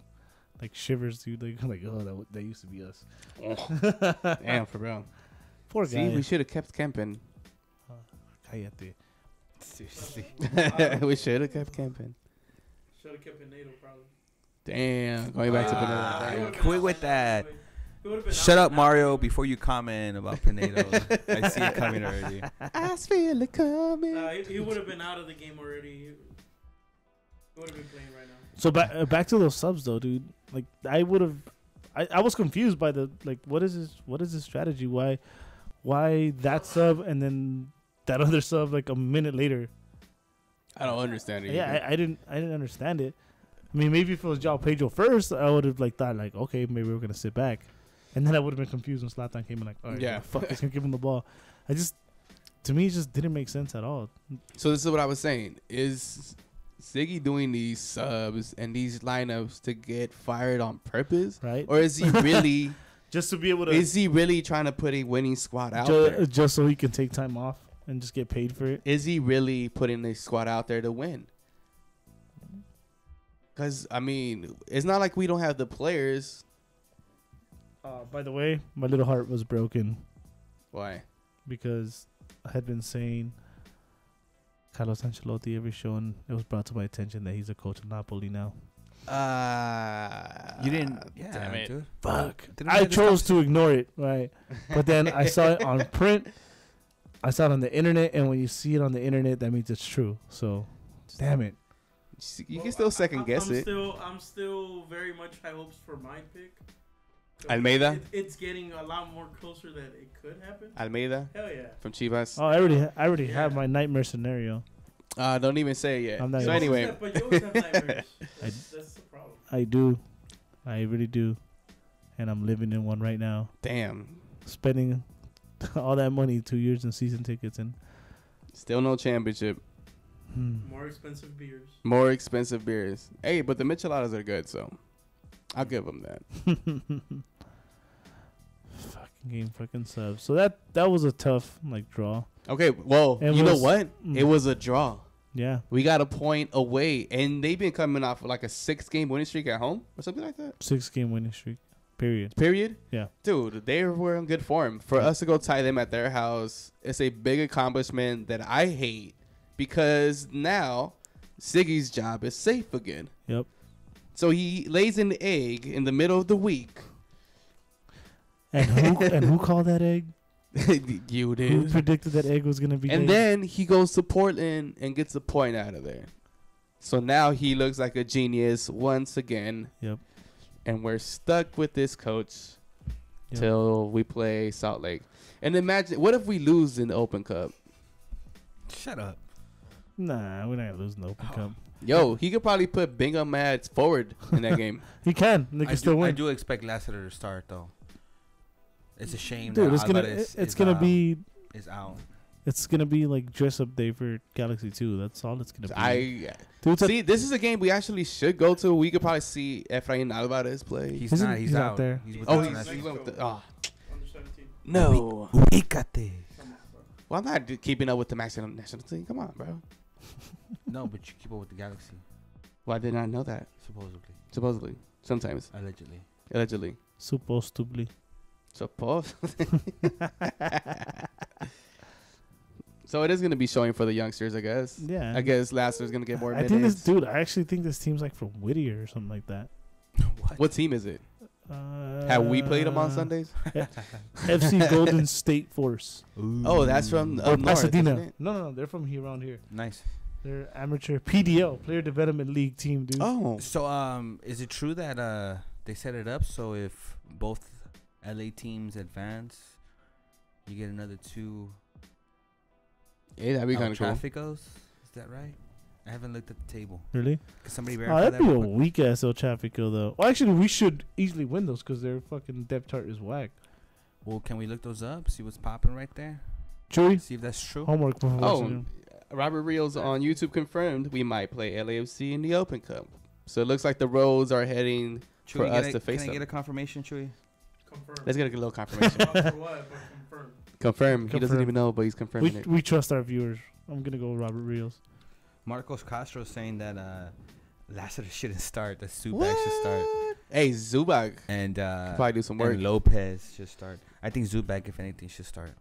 shivers, dude. Like oh, that used to be us. Damn, for real. Poor See, guy. we should have kept camping. Cállate. Seriously. We should have kept camping. Should have kept Pineda probably. Damn. Going back to Ah. Pineda. He Damn. would've been Quit out with by now that. anyway. He would've been Shut out up, by now Mario, anyway. before you comment about Pinedo. I see it coming already. I feel it coming. Nah, he would have been out of the game already. He would have been playing right now. So back to those subs though, dude. Like I was confused by the what is this strategy? Why that sub and then that other sub like a minute later? I don't understand it. Yeah, I didn't understand it. I mean, maybe if it was João Pedro first, I would have thought okay, maybe we're gonna sit back, and then I would have been confused when Zlatan came in all right, Yeah. fuck, he's gonna give him the ball. To me, it just didn't make sense at all. So this is what I was saying. Is Siggy doing these subs and these lineups to get fired on purpose? Right? Or is he really Just to be able to is he really trying to put a winning squad out there? just so he can take time off and just get paid for it. Is he really putting a squad out there to win? Because, I mean, it's not like we don't have the players. By the way, my little heart was broken Why? because I had been saying Carlos Ancelotti every show, and it was brought to my attention that he's a coach of Napoli now. You didn't. Yeah, Damn it. dude. Fuck. Didn't we I have this chose to ignore it, right? But then I saw it on print. I saw it on the internet, and when you see it on the internet, that means it's true. So, damn it. You can still second guess it. I'm still very much high hopes for my pick. 'Cause Almeida? It's getting a lot more closer that it could happen. Almeida Hell yeah. from Chivas. Oh, I already Yeah. have my nightmare scenario. Don't even say it yet. I'm not So even- anyway, But you always have nightmares. I- That's the problem. I do. I really do. And I'm living in one right now. damn. Spending all that money, 2 years in season tickets, and Still no championship. More expensive beers. More expensive beers. Hey, but the Micheladas are good, so I'll give them that. fucking game, fucking subs. So that was a tough draw. Okay, well, It you know was- what? mm. It was a draw. Yeah, We got a point away, and they've been coming off like a 6-game winning streak at home or something like that. 6-game winning streak. Period. Period. Yeah. Dude, they were in good form. For us to go tie them at their house, it's a big accomplishment that I hate because now Siggy's job is safe again. Yep. So he lays an egg in the middle of the week. And who called that egg? You Who did. predicted that egg was gonna be? And laid? then he goes to Portland and gets a point out of there. So now he looks like a genius once again. Yep. And we're stuck with this coach Yep. till we play Salt Lake. And imagine, what if we lose in the Open Cup? Shut up. Nah, we're not gonna lose in the Open Cup. Yo, he could probably put Bingham Mads forward in that game. He can. They can still I win. do expect Lassiter to start though. It's a shame Dude, that it's gonna Alvarez it's is, gonna be is out. it's gonna be like dress up day for Galaxy 2. That's all it's gonna be. Dude, it's See, this is a game we actually should go to. We could probably see Efrain Alvarez play. He's Isn't- not. He's he's not out there. He's with Oh, the he's national he went with the, Mexico. oh. Under 17. No. Ubícate. Come on, bro. Well, I'm not keeping up with the Mexican national team. Come on, bro. No, but you keep up with the Galaxy, Well, I did not know that. supposedly, Supposedly. Sometimes. allegedly. Allegedly. supposed to be. Suppose. So it is going to be showing for the youngsters, I guess. Yeah. I guess Lasseter's going to get more I minutes. think this dude. I actually think this team's like from Whittier or something like that. What team is it? Have we played them on Sundays? FC Golden State Force. Oh, that's from Or up north, Pasadena. isn't it? No, they're from here around here. Nice. They're amateur PDL, Player Development League team, dude. Oh. So, is it true that they set it up so if both LA teams advance, you get another 2 Yeah, that'd be kind of cool. Traficos? Is that right? I haven't looked at the table. Really? Could somebody Oh, verify that'd that? be a real quick? weak ass El Trafico, though. Well, actually, we should easily win those because their fucking depth chart is whack. Well, can we look those up? See what's popping right there? Chewy, See if that's true. homework before watching Oh, them. Robert Reels on YouTube confirmed we might play LAFC in the Open Cup. So it looks like the roads are heading for Chewy, us to face Can I them. get a confirmation, Chewy? Confirm. Let's get a little confirmation. Not for what, but confirm. Confirm. He doesn't Confirm. even know, but he's confirming We, it. we trust our viewers. I'm going to go with Robert Rios. Marcos Castro saying that Lassiter shouldn't start. That Subak should start. Hey, Zubac And probably do some work. and Lopez should start. I think Zubak, if anything, should start.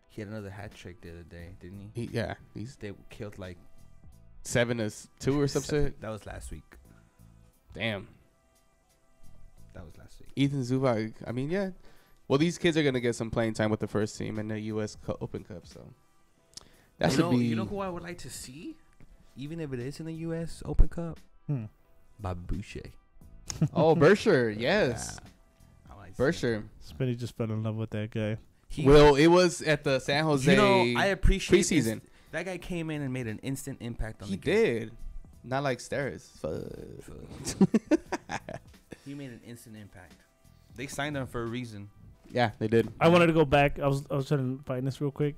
He had another hat trick the other day, didn't he? He's They killed like 7-2 or some shit. That was last week. Damn. That was last week. Ethan Zubac. I mean, yeah. Well, these kids are gonna get some playing time with the first team in the U.S. Open Cup, so that should be. You know who I would like to see, even if it is in the U.S. Open Cup? Babuche. Oh, Bersher, yes, Yeah. I like to see him. Bersher. Spenny just fell in love with that guy. Well, it was at the San Jose. You know, I appreciate preseason. That guy came in and made an instant impact on He the game. did, not like Steris. He made an instant impact. They signed him for a reason. Yeah, they did. I wanted to go back. I was trying to find this real quick.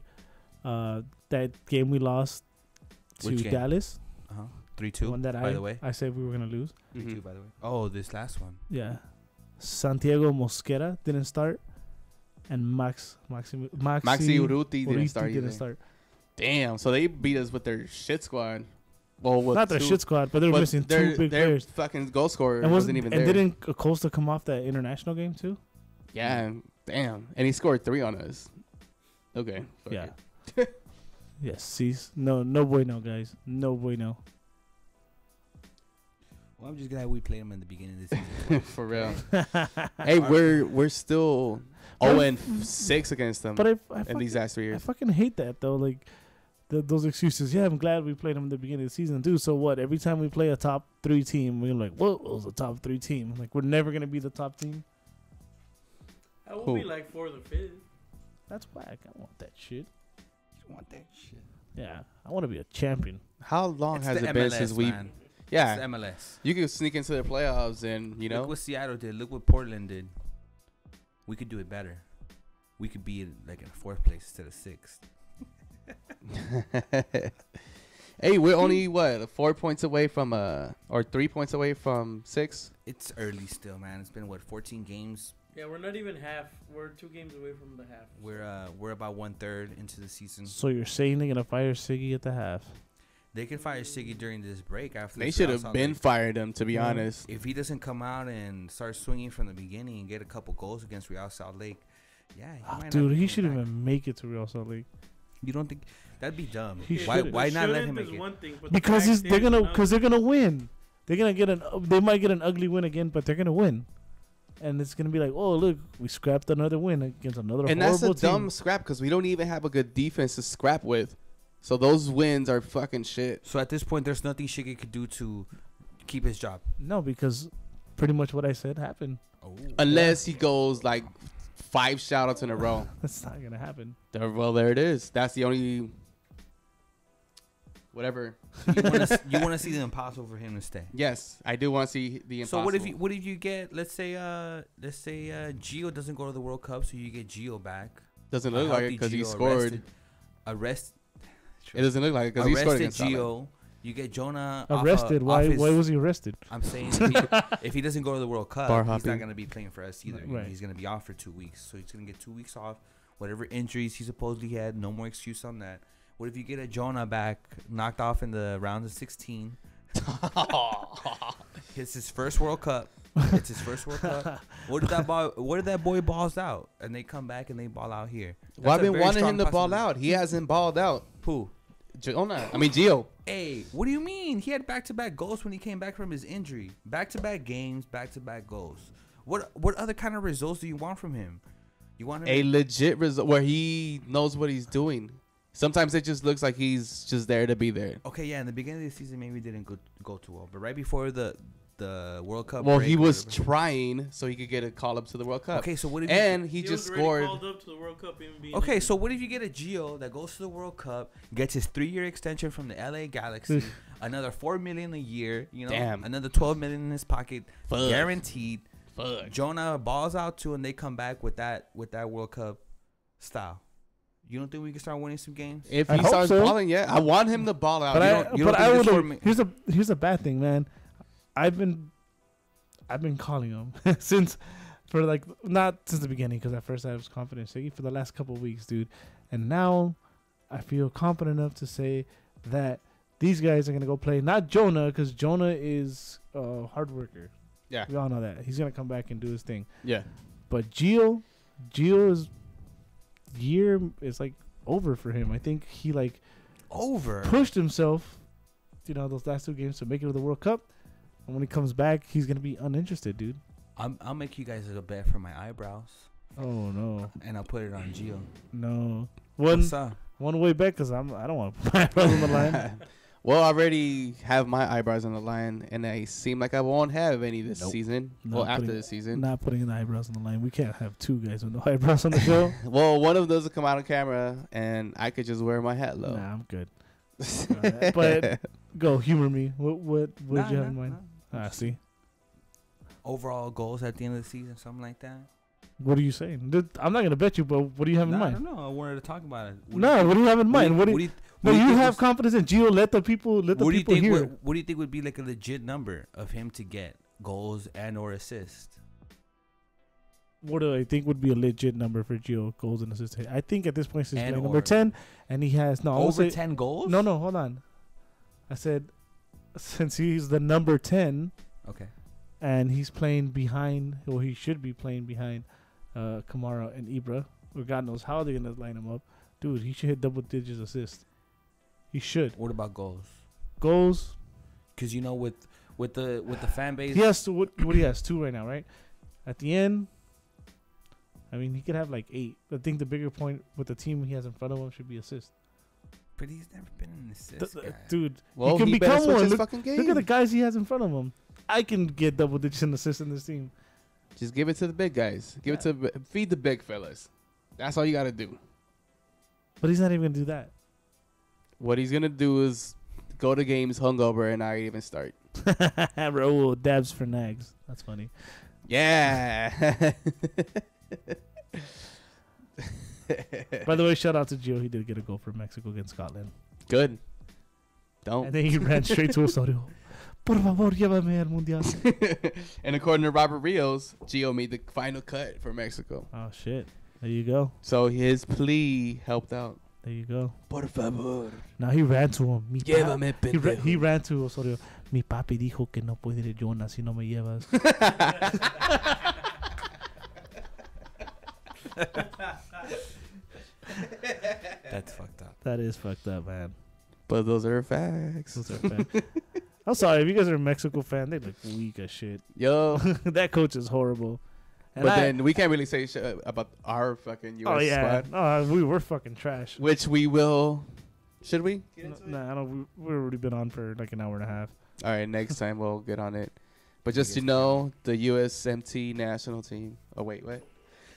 That game we lost to Which game? Dallas. 3-2. The one that by the way. I said we were gonna lose. 3-2, by the way. Oh, this last one. Yeah. Santiago Mosquera didn't start, and Maxi Urruti didn't Urruti start either. didn't start. Damn, so they beat us with their shit squad. Well, with Not their two- shit squad, but they were but missing their- two big their players. fucking goal scorer And wasn't even there. didn't Acosta come off that international game too? Yeah, damn. And he scored 3 on us. Okay. fuck Yeah. it. Yes. See, no bueno, guys. No bueno. Well, I'm just glad we played him in the beginning of the season. For real. Hey, we're still 0-6 against them But I in fucking, these last 3 I years. fucking hate that though. Like those excuses. Yeah, I'm glad we played them in the beginning of the season too. So what? Every time we play a top 3 team, we're like, "Whoa, it was a top 3 team." Like we're never gonna be the top team. I will Who? be like 4th or 5th. That's whack. I want that shit. You want that shit. Yeah, I want to be a champion. How long It's has the it been MLS, since we? man. It's Yeah, the MLS. you could sneak into the playoffs and you Look know. what Seattle did. Look what Portland did. We could do it better. We could be like in 4th place instead of 6th. Hey, we're only what 4 points away from or 3 points away from 6. It's early still, man. It's been what 14 games. Yeah, we're not even half. We're 2 games away from the half. We're about 1/3 into the season. So you're saying they're gonna fire Siggy at the half? They can fire Siggy during this break after. They this should Real have Salt been Lake. fired him, to be Yeah. honest. If he doesn't come out and start swinging from the beginning and get a couple goals against Real Salt Lake, yeah, he might not Dude, be he coming shouldn't back. even make it to Real Salt Lake You don't think that'd be dumb? He Why? shouldn't. Why not let him Shouldn't make is it? one thing, but the because fact they're is, gonna no, because they're gonna win. They're gonna get they might get an ugly win again, but they're gonna win. And it's gonna be like, oh look, we scrapped another win against another And horrible that's a team. dumb scrap because we don't even have a good defense to scrap with. So those wins are fucking shit. So at this point, there's nothing Shiggy could do to keep his job. No, because pretty much what I said happened. Oh, Unless he goes like 5 shoutouts in a row. That's not gonna happen. Well, there it is. That's the only. Whatever. you want to see the impossible for him to stay. Yes, I do want to see the impossible. So what if you get let's say Gio doesn't go to the World Cup, so you get Gio back. Doesn't look A like it healthy because he Gio scored. Arrested. It doesn't look like it because he scored Arrested against Scotland. Gio. You get Jonah Arrested? Off his, Why was he arrested? I'm saying if he doesn't go to the World Cup, Bar he's hopping. not gonna be playing for us either. Right. He's gonna be off for 2 weeks, so he's gonna get 2 weeks off. Whatever injuries he supposedly had, no more excuse on that. What if you get a Jonah back, knocked off in the round of 16? It's his first World Cup. It's his first World Cup. What if that boy balls out and they come back and they ball out here? Well, I've That's a been very wanting strong him to ball possibility. out. He hasn't balled out. Who? Gio. Hey, what do you mean? He had back-to-back goals when he came back from his injury. Back-to-back games, back-to-back goals. What other kind of results do you want from him? You want him A legit result where he knows what he's doing. Sometimes it just looks like he's just there to be there. Okay, yeah, in the beginning of the season maybe didn't go too well, but right before the World Cup. Well, break he or was whatever. trying so he could get a call up to the World Cup. Okay, so what if And He just was already scored. called up to the World Cup. Even being Okay, injured. so what if you get a Gio that goes to the World Cup, gets his 3-year extension from the LA Galaxy, another $4 million a year, Damn. another $12 million in his pocket, Fuck. guaranteed. Fuck. Jonah balls out too, and they come back with that World Cup style. You don't think we can start winning some games? If I he hope starts so. balling, yeah, I want him to ball out. But You I, don't- you but don't I think would. this for me- Here's a bad thing, man. I've been calling him since not since the beginning, because at first I was confident Siggy for the last couple of weeks, dude, and now I feel confident enough to say that these guys are gonna go play. Not Jonah, because Jonah is a hard worker. Yeah. We all know that he's gonna come back and do his thing. yeah. But Gio's year is like over for him. I think he Over. pushed himself, those last 2 games to make it to the World Cup. And when he comes back, he's gonna be uninterested, dude. I'll make you guys a bet for my eyebrows, Oh no, and I'll put it on Gio. no. What's up? One way back, because I don't want to put my eyebrows on the line. Well, I already have my eyebrows on the line, and I seem like I won't have any this Nope. season. Not Well, after putting- the season. Not putting the eyebrows on the line. We can't have 2 guys with no eyebrows on the show. Well, one of those will come out on camera, and I could just wear my hat low. Nah, I'm good. But go humor me. What did you have in mind? Ah, see. Overall goals at the end of the season, something like that. What are you saying? I'm not gonna bet you, but what do you have in I mind? don't know. I wanted to talk about it. No, what do you have in mind? What do you? No, you think have was- confidence in Gio. Let the people What do you people think? hear. What do you think would be like a legit number of him to get goals and or assists? What do I think would be a legit number for Gio goals and assists? I think at this point he's And playing number or. 10, and he has no I would Over say- 10 goals? No, hold on. I said since he's the number 10 Okay. and he's playing behind, or he should be playing behind Kamara and Ibra, or God knows how they're gonna line him up. Dude, he should hit double digits assists. He should. What about goals? Goals. Because with the fan base. He has to. What he has 2 right now, right? At the end, I mean, he could have like 8. I think the bigger point with the team he has in front of him should be assist. But he's never been an assist guy. Dude, Well, he can he better become switch one. his Look, fucking game. look at the guys he has in front of him. I can get double digits in assists in this team. Just give it to the big guys. Give it to feed the big fellas. That's all you got to do. But he's not even gonna do that. What he's gonna do is go to games hungover and not even start. Bro, dabs for nags. That's funny. Yeah. By the way, shout out to Gio. He did get a goal for Mexico against Scotland. Good. And Don't. then he ran straight to Osorio. Por favor, llévame al mundial. And according to Robert Rios, Gio made the final cut for Mexico. Oh shit! There you go. So his plea helped out. There you go. Por favor. Now he ran to him. Llévame, pendejo. He ran to Osorio. Mi papi dijo que no puede ir Jonas si no me llevas. That's fucked up. That is fucked up, man. But those are facts. Those are bad. I'm sorry if you guys are a Mexico fan. They look weak as shit. Yo. That coach is horrible. And But then we can't really say shit about our fucking U.S. oh yeah, squad. we were fucking trash. Which we will. Should we? Nah, I don't. We've already been on for like an hour and a half. All right, next time we'll get on it. But just to know, the USMT national team. Oh, wait, what?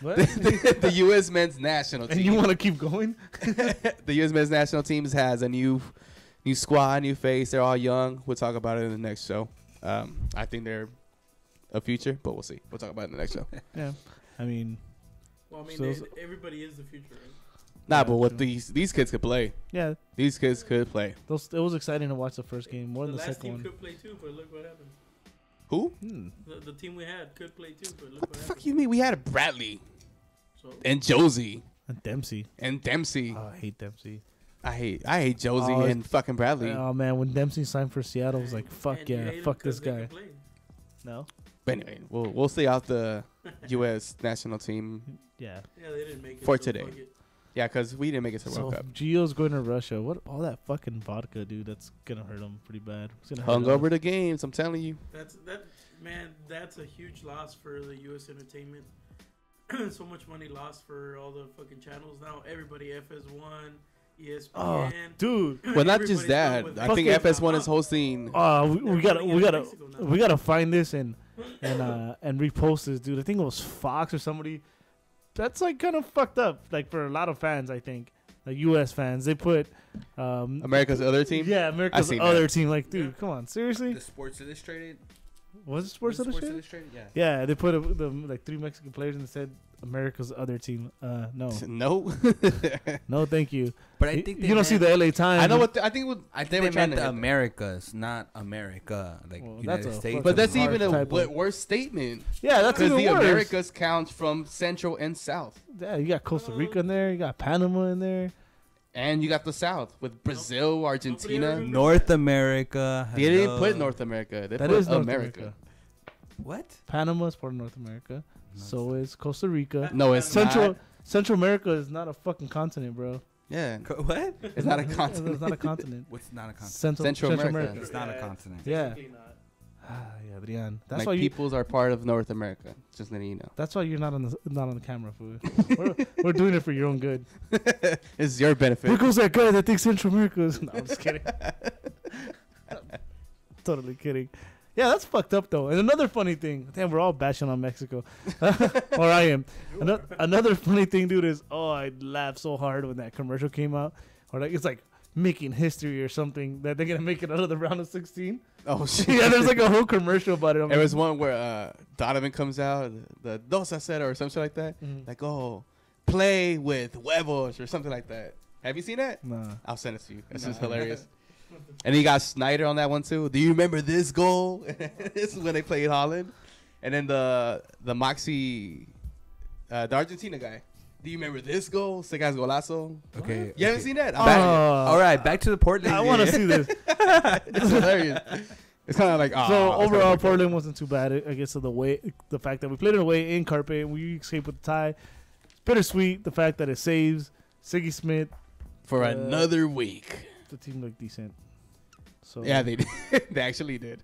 What? The U.S. men's national team. And you want to keep going? The U.S. men's national teams has a new squad, new face. They're all young. We'll talk about it in the next show. I think they're a future, but we'll see. We'll talk about it in the next show. Yeah. I mean, Well, I mean, So- everybody is the future, right? Nah, Yeah, but what true. these kids could play. yeah. These kids could play. It was exciting to watch the first game more The than the last second team one. could play too, but look what happened. Who? The team we had could play too, but look What what the happened. fuck you mean? We had Bradley So and Josie And Dempsey. and Dempsey. Oh, I hate Dempsey. I hate Josie Oh, and fucking Bradley. Oh man, when Dempsey signed for Seattle, I was like, fuck and you yeah, hate 'em fuck 'cause this they guy. can play. No. But anyway, we'll stay out the U.S. national team. Yeah. Yeah, they didn't make it For so today. fuck it. Yeah, because we didn't make it to the So World Cup. Gio's going to Russia. What all that fucking vodka, dude? That's gonna hurt him pretty bad. It's gonna hurt Hung us. over the games, I'm telling you. That's a huge loss for the U.S. entertainment. So much money lost for all the fucking channels now. Everybody, FS1, ESPN. Oh, dude. Well, not just Everybody's that. going with I think fucking- FS1 is hosting. We gotta find this and repost this, dude. I think it was Fox or somebody. That's like kind of fucked up. Like for a lot of fans, I think, like U.S. fans, they put America's other team? Yeah, America's seen other that. team. Like, dude, come on, seriously? The Sports Illustrated. Was it Sports Illustrated? Yeah. Yeah, they put like 3 Mexican players and said America's other team. No, No. no, thank you. But I think You don't see the LA Times. I know what I think. I they think were they trying meant to the hit. Americas, not America, like Well, United that's a States. fucking But that's hard even a typo. worse statement. Yeah, that's Because even the worse. Americas counts from Central and South. Yeah, you got Costa Rica in there. You got Panama in there. And you got the South with Brazil, Argentina. Nobody North America. They didn't hello. put North America. They That put is North America. America. What? Panama is part of North America. So is Costa Rica. No, it's Central not. Central America is not a fucking continent, bro. Yeah. What? It's not a continent. It's not a continent. What's not a continent? Central America. America. It's not a continent. Yeah. Technically not. Yeah, Adrian. That's Like why you. peoples are part of North America. Just letting you know. That's why you're not on the camera, fool. we're doing it for your own good. It's your benefit. Where goes that guy that thinks Central America is? No, I'm just kidding. Totally kidding. Yeah, that's fucked up though. And another funny thing, damn, we're all bashing on Mexico, or I am. Another funny thing, dude, is I laughed so hard when that commercial came out, or like it's like making history or something that they're gonna make it out of the round of 16. Oh shit. Yeah, there's like a whole commercial about it. I'm There like, was one where Donovan comes out, the dos a cero or something like that. Mhm. Like, oh, play with huevos or something like that. Have you seen that? Nah. I'll send it to you. This Nah. is hilarious. And he got Snyder on that one too. Do you remember this goal? This is when they played Holland. And then the Moxie, the Argentina guy. Do you remember this goal? Ese guy's golazo. Okay. You haven't seen that? Oh. All right, back to the Portland. I want to game. see this. It's hilarious. It's kind of like, oh. So overall, Portland wasn't too bad. I guess of the fact that we played it away in Carpe and we escaped with the tie. It's bittersweet. The fact that it saves Siggy Smith. For another week. The team looked decent. So Yeah, they did. They actually did.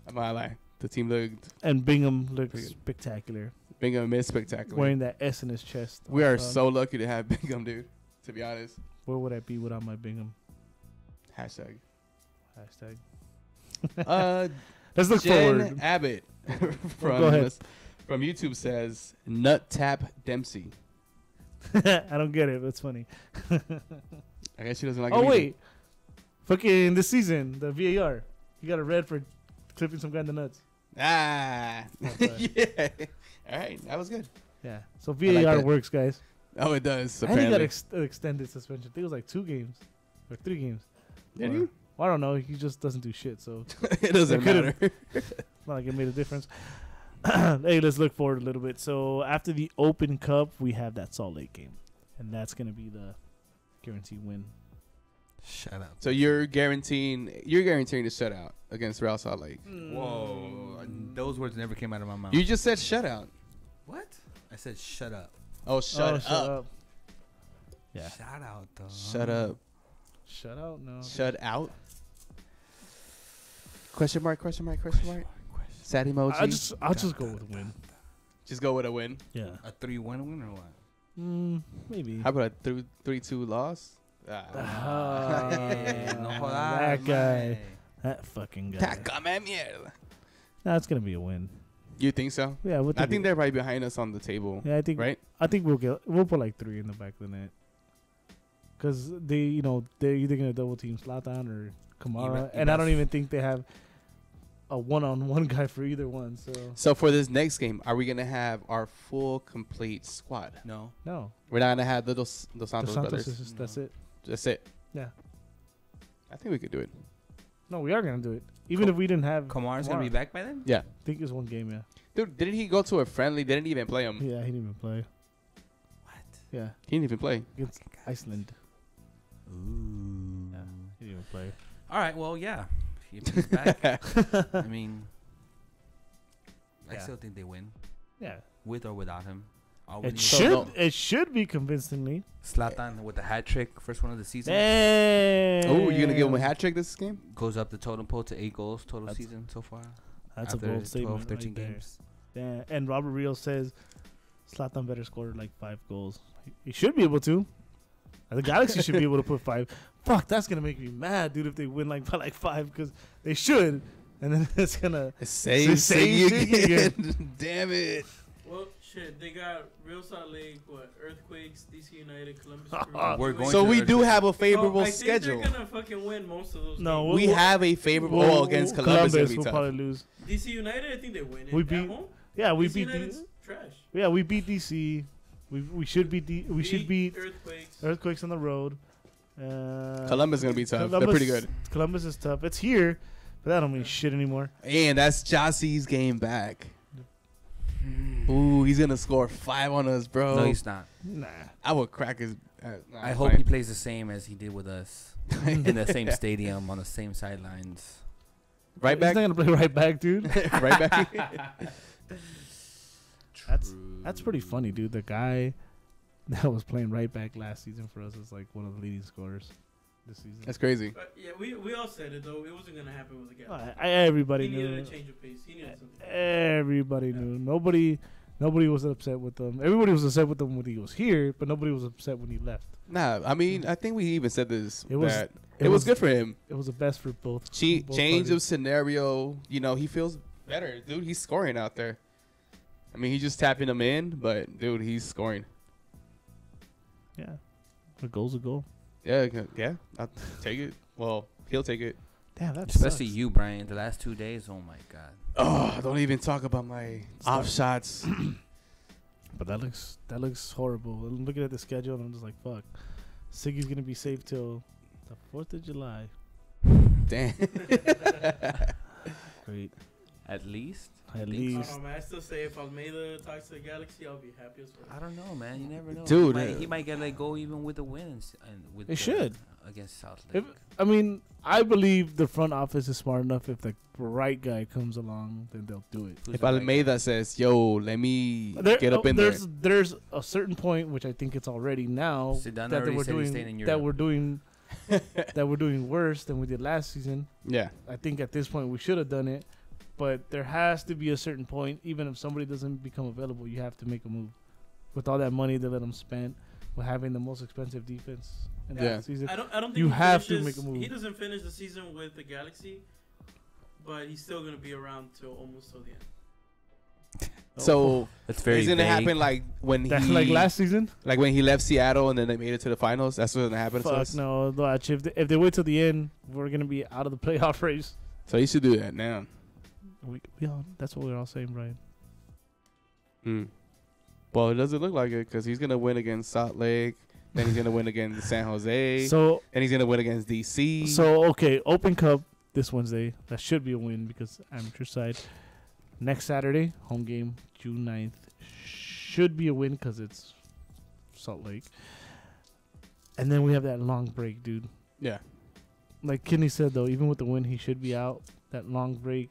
I'm not lie. The team looked. and Bingham looked Pretty good. spectacular, Bingham is spectacular. wearing that S in his chest. We are Um, so lucky to have Bingham, dude. To be honest. Where would I be without my Bingham? Hashtag. Hashtag. Let's look Jen forward. Abbott Go ahead. from YouTube says Nut Tap Dempsey. I don't get it, but it's funny. I guess she doesn't like. Oh it either. wait, fucking this season the VAR, you got a red for clipping some guy in the nuts. Ah. That's right. Yeah. All right, that was good. Yeah, so like VAR that. works, guys. Oh, it does. And he got Apparently. extended suspension. I think it was like 2 games or 3 games. Did Or- he? Well, I don't know. He just doesn't do shit, so It doesn't It could've- matter. not like it made a difference. Hey, let's look forward a little bit. So after the Open Cup, we have that Salt Lake game, and that's gonna be the guaranteed win. Shut up. So you're guaranteeing the shutout against Real Salt Lake. Whoa. Those words never came out of my mouth. You just said shutout. What? I said shut up. Oh, shut shut up. Yeah. Shout out though. Shut up. Shut out. No. Shut out. Question mark, question mark, question mark. Sad emoji. I'll just go with a win. Just go with a win. Yeah. A 3-1 win or what? Maybe. How about a 3-2 loss? Ah, No jodas, that guy. man. That fucking guy. Come mierda. Nah, it's gonna be a win. You think so? Yeah, I think they're right behind us on the table. Yeah, I think. Right? I think we'll put like 3 in the back of the net. Cause they're either gonna double team Zlatan or Kamara, and I don't even think they have a one-on-one guy for either one. So for this next game, are we gonna have our full complete squad? No. No, We're not gonna have the Dos Santos Dos Santos brothers. is just, that's it. That's it. Yeah. I think we could do it. No, we are gonna do it, even if we didn't have. Kamara's gonna be back by then? Yeah. I think it's 1 game. Yeah. Dude, didn't he go to a friendly? Didn't even play him. Yeah, he didn't even play. What? Yeah, He didn't even play. against Iceland. Ooh. Yeah, he didn't even play. All right. Well, yeah. If he's back, I mean, I Yeah. still think they win Yeah. with or without him. All we It need- should. no. It should be convincingly. Zlatan with the hat trick, first one of the season. Damn. Oh, you gonna give him a hat trick this game? Goes up the totem pole to 8 goals total That's- season so far. That's after a bold statement. 12, 13 right there. games. Yeah, and Robert Rios says Zlatan better score like 5 goals. He should be able to. The Galaxy should be able to put 5. Fuck, that's gonna make me mad, dude. If they win like by like 5, because they should, and then it's gonna. Save Save Siggy Siggy again. Damn it. Well, shit, they got Real Salt Lake, what, Earthquakes, DC United, Columbus We're Crew. going So to we the do Earthquakes. have a So favorable I think schedule. they're gonna fucking win most of those. No, games. We have a favorable. Well, Oh, against Columbus, it'll be will tough. probably lose. DC United, I think they win it. We At beat- home? Yeah, we DC beat. United's trash. We beat DC. We should beat. We should beat Earthquakes. Earthquakes on the road. Columbus is gonna be tough. They're pretty good. Columbus is tough. It's here, but that don't mean shit anymore. And that's Jossie's game back. Ooh, he's gonna score 5 on us, bro. No, he's not. Nah. I would crack his. Nah, I it's hope fine. he plays the same as he did with us in the same stadium on the same sidelines. Right He's back. not gonna play right back, dude. Right back. That's pretty funny, dude. The guy that was playing right back last season for us is like one of the leading scorers this season. That's crazy. But yeah, we all said it though. It wasn't gonna happen with the Galaxy. Everybody He needed knew. a change of pace. He needed something. Everybody knew. Nobody was upset with him. Everybody was upset with him when he was here, but nobody was upset when he left. Nah, I mean, I think we even said this. It was- that it it was was- good for him. It was the best for both. both Change of parties. scenario. You know, he feels better, dude. He's scoring out there. I mean, he's just tapping them in, but dude, he's scoring. Yeah, a goal's a goal. Yeah, yeah. I'll take it. Well, he'll take it. Damn, that Especially sucks. you, Brian. The last 2 days, oh my god. Oh, don't even talk about my Stop. off shots. But that looks horrible. I'm looking at the schedule and I'm just like, fuck. Siggy's gonna be safe till the 4th of July. Damn. Great. At least. At I least. don't know, man. I still say if Almeida talks to the Galaxy, I'll be happy as I well. don't know, man. You never know. Dude, He might get let go even with a win and with They should. against South Lake. I mean, I believe the front office is smart enough. If the right guy comes along, then they'll do it. Who's If the right Almeida guy? says, "Yo, let me get up in there," there's a certain point, which I think it's already now, Zidane that already we're said he's staying in doing Europe. that we're doing worse than we did last season. yeah, I think at this point we should have done it, but there has to be a certain point. Even if somebody doesn't become available, you have to make a move. With all that money they let them spend, with having the most expensive defense in Yeah. the season, I don't think You he have to finishes- make a move. He doesn't finish the season with the Galaxy, but he's still gonna be around till almost till the end. so That's very it's gonna vague. happen like when That, he like last season. like when he left Seattle and then they made it to the finals. That's what's gonna happen to Fuck us. no, watch. If they wait till the end, we're gonna be out of the playoff race. So you should do that now. We all, that's what we're all saying, Brian. Hmm. Well, it doesn't look like it because he's gonna win against Salt Lake, then he's gonna win against San Jose, So and he's gonna win against DC. okay, Open Cup this Wednesday. That should be a win because amateur side. Next Saturday, home game, June 9th. Should be a win because it's Salt Lake. And then we have that long break, dude. yeah, Like Kenny said, though, even with the win, he should be out. That long break,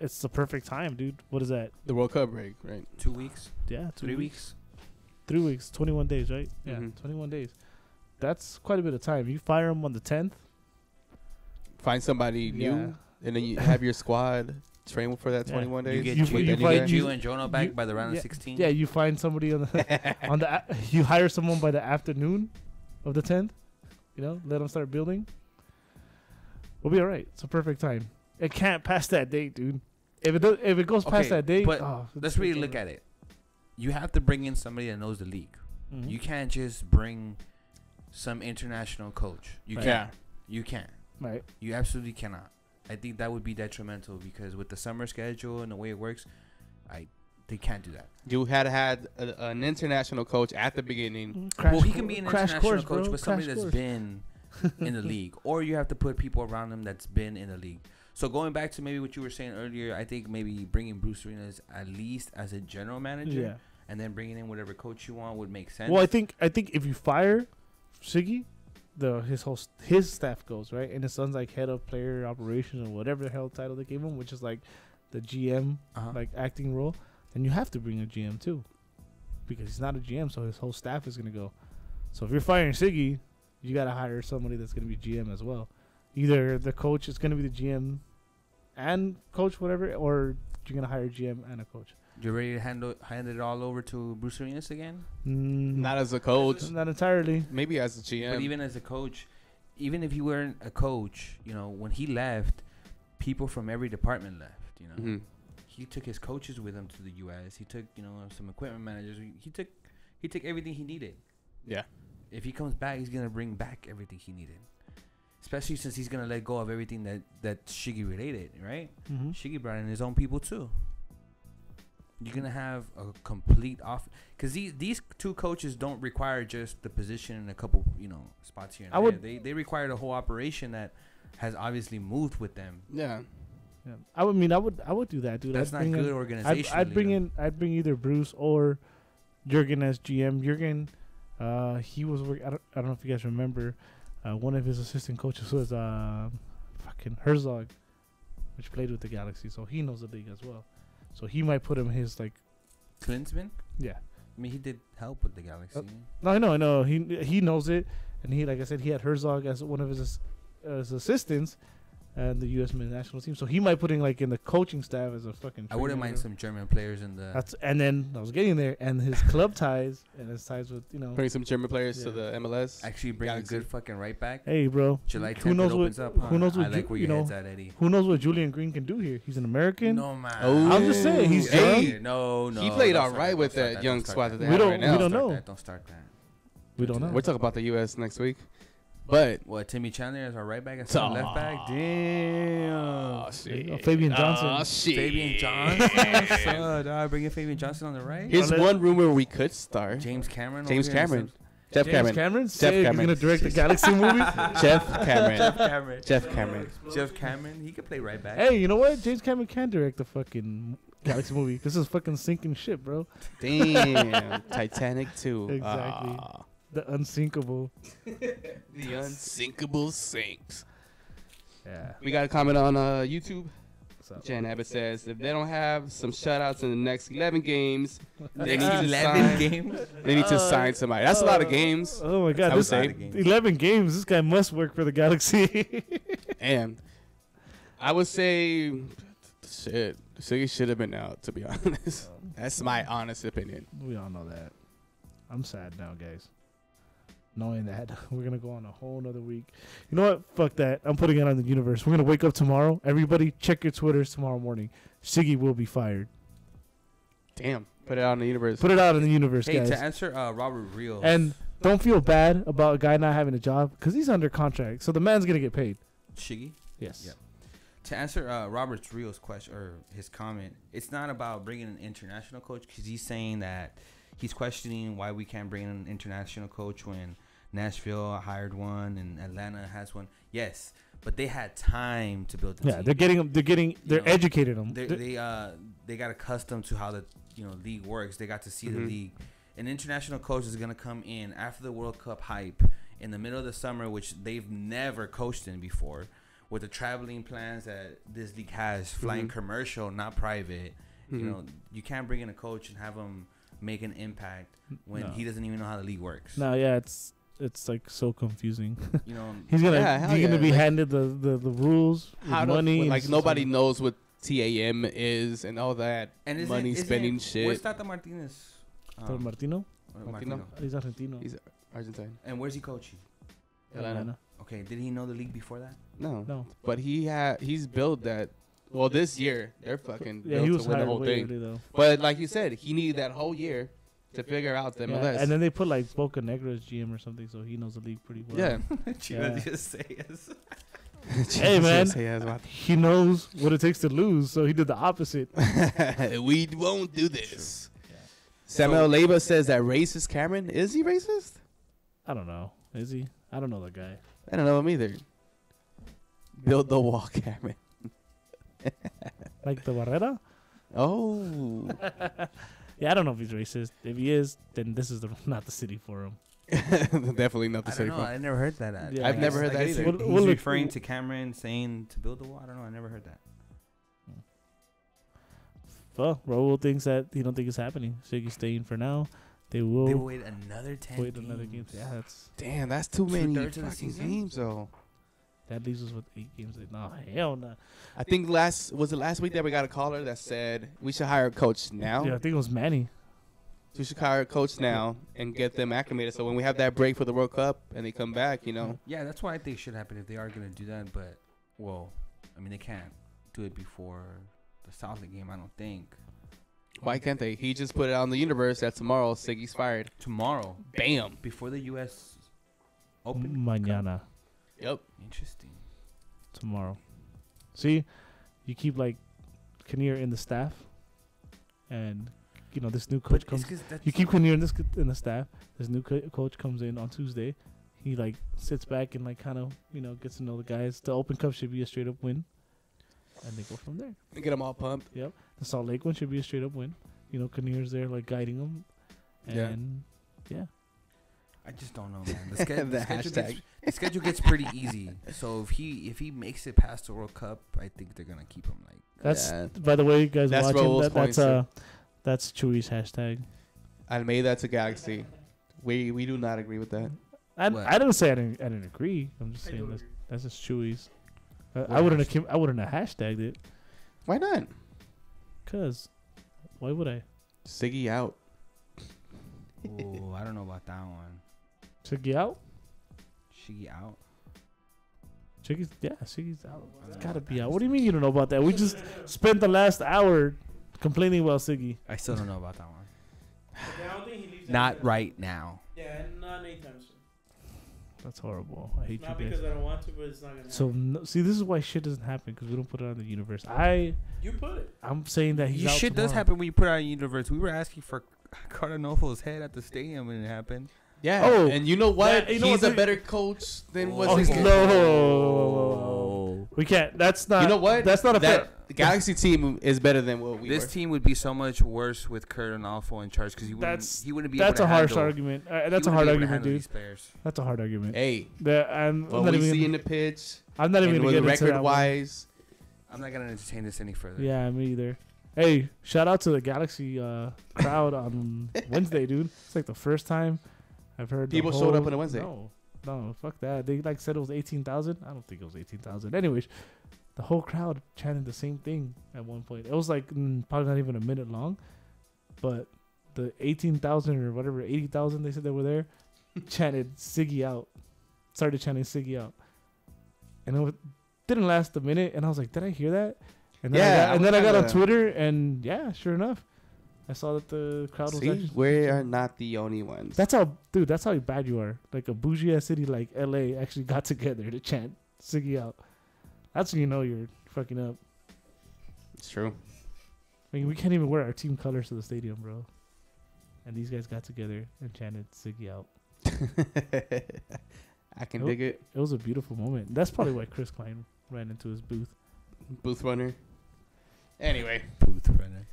it's the perfect time, dude. What is that? the World Cup break, right? 2 weeks, Yeah, 3 weeks. 3 weeks, 21 days, right? Yeah, Mhm. 21 days. That's quite a bit of time. You fire him on the 10th. Find somebody Yeah. new, and then you have your squad train for that Yeah. 21 days. You get You- you, you then you fight- get you- you and Jonah back you- by the round yeah, of 16. Yeah, you find somebody on the you hire someone by the afternoon of the 10th. You know, let them start building. We'll be all right. It's a perfect time. It can't pass that date, dude. If it goes past Okay, that date, but oh, Let's really look at it. You have to bring in somebody that knows the league. Mm-hmm. You can't just bring some international coach. You Right. can't. You can't. Right. You absolutely cannot. I think that would be detrimental because with the summer schedule and the way it works, they can't do that. You had an international coach at the beginning. Well, he can be an crash international course, coach bro. with somebody Crash that's course. been in the league, or you have to put people around him that's been in the league. So going back to maybe what you were saying earlier, I think maybe bringing Bruce Arenas at least as a general manager, Yeah. and then bringing in whatever coach you want would make sense. Well, I think if you fire Siggy, his staff goes right, and his son's like head of player operations or whatever the hell title they gave him, which is like the GM Uh-huh. like acting role. Then you have to bring a GM too, because he's not a GM, so his whole staff is gonna go. So if you're firing Siggy, you gotta hire somebody that's gonna be GM as well. Either the coach is gonna be the GM and coach whatever, or you're gonna hire a GM and a coach. You ready to hand it all over to Bruce Arenas again? Not as a coach. Not entirely. Maybe as a GM. But even as a coach, even if you weren't a coach, when he left, people from every department left. Mm-hmm. He took his coaches with him to the U.S. He took some equipment managers. He took everything he needed. Yeah. If he comes back, he's gonna bring back everything he needed. Especially since he's gonna let go of everything that Shiggy related, right? Mm-hmm. Shiggy brought in his own people too. You're gonna have a complete off because these two coaches don't require just the position and a couple spots here and there. They require the whole operation that has obviously moved with them. Yeah. Yeah. I would do that, dude. That's not good organization. I'd bring either Bruce or Jurgen as GM. Jurgen, he was working. I don't know if you guys remember. One of his assistant coaches was fucking Herzog, which played with the Galaxy, so he knows the league as well. So he might put him his Klinsmann. Yeah. I mean, he did help with the Galaxy. No, I know. He knows it, and he, like I said, he had Herzog as one of his assistants. And the U.S. men's national team, so he might put in in the coaching staff as a fucking. I wouldn't mind some German players in the. And then I was getting there, and his club ties and his ties with bring some German players to the MLS. Actually, bring Galaxy. a good fucking right back. Hey, bro. July 10th who knows opens what? up. Who knows what? I like where your head's at, Eddie. Who knows what Julian Green can do here? He's an American. No man. Oh. I'm just saying he's young. No. He played all right with that young squad that they We have don't- right we now. don't know. Don't start that. We don't know. We'll talk about the U.S. next week. But What, Timmy Chandler is our right back and Aw. left back? Damn. oh shit, Fabian Johnson. Oh shit, Fabian Johnson. Bring in Fabian Johnson on the right. Here's one rumor we could start. James Cameron. James over here Cameron. instead- Jeff James Cameron. Cameron. Jeff Say he's Cameron. gonna direct the Galaxy movie. Jeff Cameron. Cameron. Jeff Cameron. Jeff Cameron. He could play right back. Hey, you know what? James Cameron can direct the fucking Galaxy movie. This is fucking sinking ship, bro. Damn. Titanic 2. Exactly. The unsinkable. The unsinkable sinks. Yeah. We got a comment on YouTube. So, Jan Abbott says if they don't have some shutouts in the next 11 games, they need Next to 11 sign. games. They need to sign somebody. That's a lot of games. oh my God! I would This say. 11 games. This guy must work for the Galaxy. And I would say, shit, Siggy should have been out. To be honest, that's my honest opinion. We all know that. I'm sad now, guys. Knowing that we're gonna go on a whole nother week. You know what? Fuck that. I'm putting it on the universe. We're gonna wake up tomorrow. Everybody, check your Twitters tomorrow morning. Siggy will be fired. Damn, put it out in the universe. Put it out in the universe, Hey, guys. to answer Robert Rios. And don't feel bad about a guy not having a job because he's under contract, so the man's gonna get paid. Shiggy. Yes. Yep. To answer Robert Rios' question or his comment, it's not about bringing an international coach because he's saying that he's questioning why we can't bring in an international coach when Nashville hired one and Atlanta has one. Yes, but they had time to build the Yeah, team. they're educating them. They got accustomed to how the league works. They got to see the league. An international coach is gonna come in after the World Cup hype in the middle of the summer, which they've never coached in before, with the traveling plans that this league has, flying commercial, not private. You can't bring in a coach and have him make an impact when he doesn't even know how the league works. No, yeah, it's like so confusing. hell he's gonna be like, handed the rules, how money. like nobody knows what TAM is and all that And money spending where's shit. Tata Martinez? Martino? Martino? He's Argentino. He's Argentine. And where's he coaching? Atlanta. Okay, did he know the league before that? No, but he's built that. Well, this year they're fucking Yeah, built he was to win the hired whole way thing. early, though. But like you said, he needed that whole year to figure out the Yeah, MLS. and then they put like Boca Negra as GM or something, so he knows the league pretty well. yeah. Yeah. just say yes. Hey, man. Yes, what? He knows what it takes to lose, so he did the opposite. We won't do this. Yeah. Samuel Leyva says that racist Cameron. Is he racist? I don't know. Is he? I don't know the guy. I don't know him either. Build the wall, Cameron. Like the Barrera? Oh. Yeah, I don't know if he's racist. If he is, then this is not the city for him. Definitely not the I don't city. know. I never heard that. Yeah, I've never heard that guess either. He's We'll look- referring to Cameron saying to build the wall. I don't know. I never heard that. Well, Raul thinks that he don't think it's happening. Siggy's staying for now. They will They will wait another 10 wait games. another game. Yeah, that's Damn, that's too many Two-thirds of the fucking season? games, though. that leaves us with 8 games. No, hell no. I think last week that we got a caller that said we should hire a coach now. Yeah, I think it was Manny. We should hire a coach now and get them acclimated. So when we have that break for the World Cup and they come back, you know. Yeah, that's what I think should happen if they are going to do that. But, well, I mean, they can't do it before the Southland game, I don't think. Why can't they? He just put it out in the universe that tomorrow Siggy's fired. Tomorrow. Bam. Before the U.S. Open? Mañana. Yep. Interesting. Tomorrow. See, you keep like Kinnear in the staff, and you know this new coach comes. You keep Kinnear in the staff. This new coach comes in on Tuesday. He like sits back and like kind of gets to know the guys. The Open Cup should be a straight up win, and they go from there. And get them all pumped. Yep. The Salt Lake one should be a straight up win. Kinnear's there like guiding them, and yeah. I just don't know, man. The, The hashtag. The schedule gets pretty easy. So if he makes it past the World Cup, I think they're gonna keep him. Like That's Yeah. by the way, you guys That's watching. Raul's That's Chewy's hashtag. Almeida to Galaxy. We do not agree with that. What? I didn't say I didn't agree. I'm just I saying do that's just Chewy's. What I wouldn't have hashtagged it. Why not? Cause why would I? Siggy out. oh, I don't know about that one. Chiggy out? Shiggy out. Chiggy's out. It's gotta be out. What do you mean you don't know about that? We just spent the last hour complaining about Siggy. I still don't know about that one. Yeah, I don't think he leaves Not anytime. right now. Yeah, not anytime soon. That's horrible. I hate Not you because guys. I don't want to, but it's not gonna happen. So see, this is why shit doesn't happen because we don't put it on the universe. You put it. I'm saying that he's Your out shit does tomorrow. happen when you put it on universe. We were asking for Cardanofo's head at the stadium and it happened. Yeah. Oh, and you know what? that- you know He's what a better coach than what Oh, he's Siggy is. low. We can't. That's not. You know what? That's not a fair. The Galaxy team is better than what we This were. team would be so much worse with Cardinalfo in charge because he wouldn't be able That's to a harsh handle- argument. he That's a wouldn't hard be able to argument, handle dude. these players. That's a hard argument. Hey, I'm what not we even see in gonna, the pitch I'm not even and gonna with get the into record that one. wise, I'm not gonna entertain this any further. Yeah, me either. Hey, shout out to the Galaxy crowd on Wednesday, dude. It's like the first time I've heard the People showed up whole- on a Wednesday. No, fuck that. They like said it was 18,000. I don't think it was 18,000. Anyways, the whole crowd chanted the same thing at one point. It was like probably not even a minute long, but the 18,000 or whatever 80,000 they said they were there chanted Siggy out. Started chanting Siggy out, and it didn't last a minute. And I was like, did I hear that? And then Yeah, I got on kinda- Twitter, and yeah, sure enough, I saw that the crowd was see, actually. we are not the only ones. That's how, dude. That's how bad you are. Like a bougie ass city like LA actually got together to chant Siggy out. That's when you know you're fucking up. It's true. I mean, we can't even wear our team colors to the stadium, bro. And these guys got together and chanted Siggy out. I can Oh. dig it. It was a beautiful moment. That's probably why Chris Klein ran into his booth. Booth runner. Anyway, Booth runner.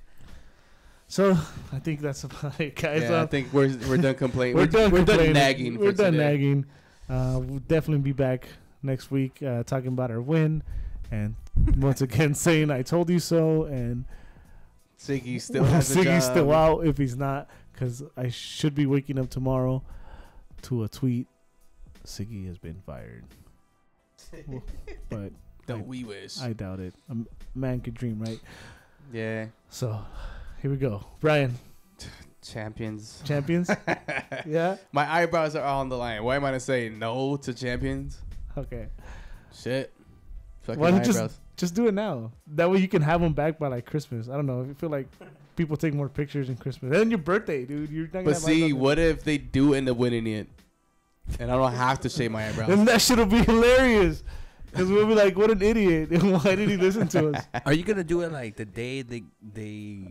So I think that's about it, guys. yeah, I think we're done complaining. We're done complaining. nagging. We're for done today. nagging. We'll definitely be back next week talking about our win, and once again saying I told you so. And Siggy still has a Siggy's job. still out if he's not, because I should be waking up tomorrow to a tweet. Siggy has been fired, but Don't we wish? I doubt it. A man could dream, right? Yeah. So here we go, Brian. Champions. Champions. Yeah. My eyebrows are on the line. Why am I gonna say no to champions? Okay. Shit. Fucking Why don't you eyebrows. just do it now? That way you can have them back by like Christmas. I don't know. I feel like people take more pictures in Christmas. And then your birthday, dude. You're not gonna But have see, eyebrows. what if they do end up winning it, and I don't have to shave my eyebrows? Then that shit'll be hilarious. Because we'll be like, what an idiot. Why did he listen to us? Are you gonna do it like the day they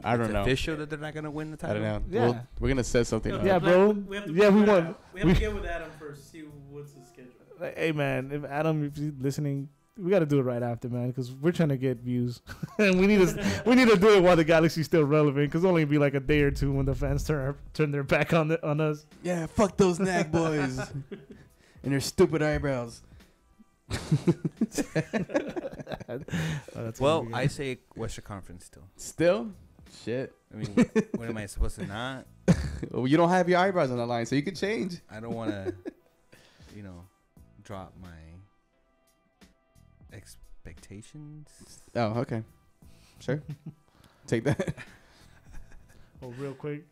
I don't it's know. official that they're not gonna win the I title? don't know. Yeah. We're gonna set something up. Yeah, bro. We have to Yeah, get we with want- Adam. We have to get with Adam first. See what's his schedule. Like, hey, man. If Adam, if you're listening, we got to do it right after, man. Because we're trying to get views. And we need to do it while the Galaxy's still relevant. Because it'll only be like a day or two when the fans turn their back on us. Yeah, fuck those NAG boys and their stupid eyebrows. That's Well, gonna be I good. say Western Conference still. Still, shit. I mean, what am I supposed to not? Well, you don't have your eyebrows on the line, so you can change. I don't want to, drop my expectations. Oh, okay. Sure. Take that. Oh, real quick.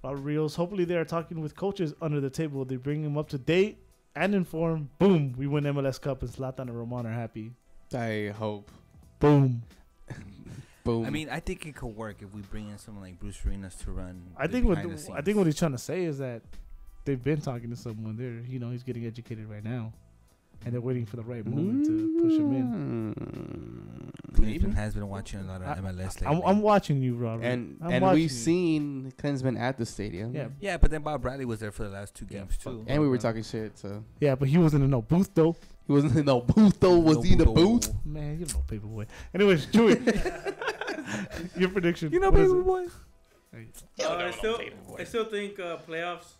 About Reels. Hopefully they are talking with coaches under the table. They bring them up to date and informed. Boom. We win MLS Cup and Zlatan and Roman are happy. I hope. Boom. Boom. I mean, I think it could work if we bring in someone like Bruce Arenas to run. I think what he's trying to say is that they've been talking to someone. He's getting educated right now, and they're waiting for the right moment to push him in. Klinsman has been watching a lot of MLS lately. I'm watching you, Robert. And watching we've you. seen Klinsman at the stadium. Yeah, Yeah, but then Bob Bradley was there for the last 2 games too. And we were talking shit, so. yeah, but he wasn't in no booth though. He wasn't in no booth, though. Was he in the booth? Man, you know Paperboy. Anyways, Chewy, your prediction. You know, what is it? Paperboy. I still think playoffs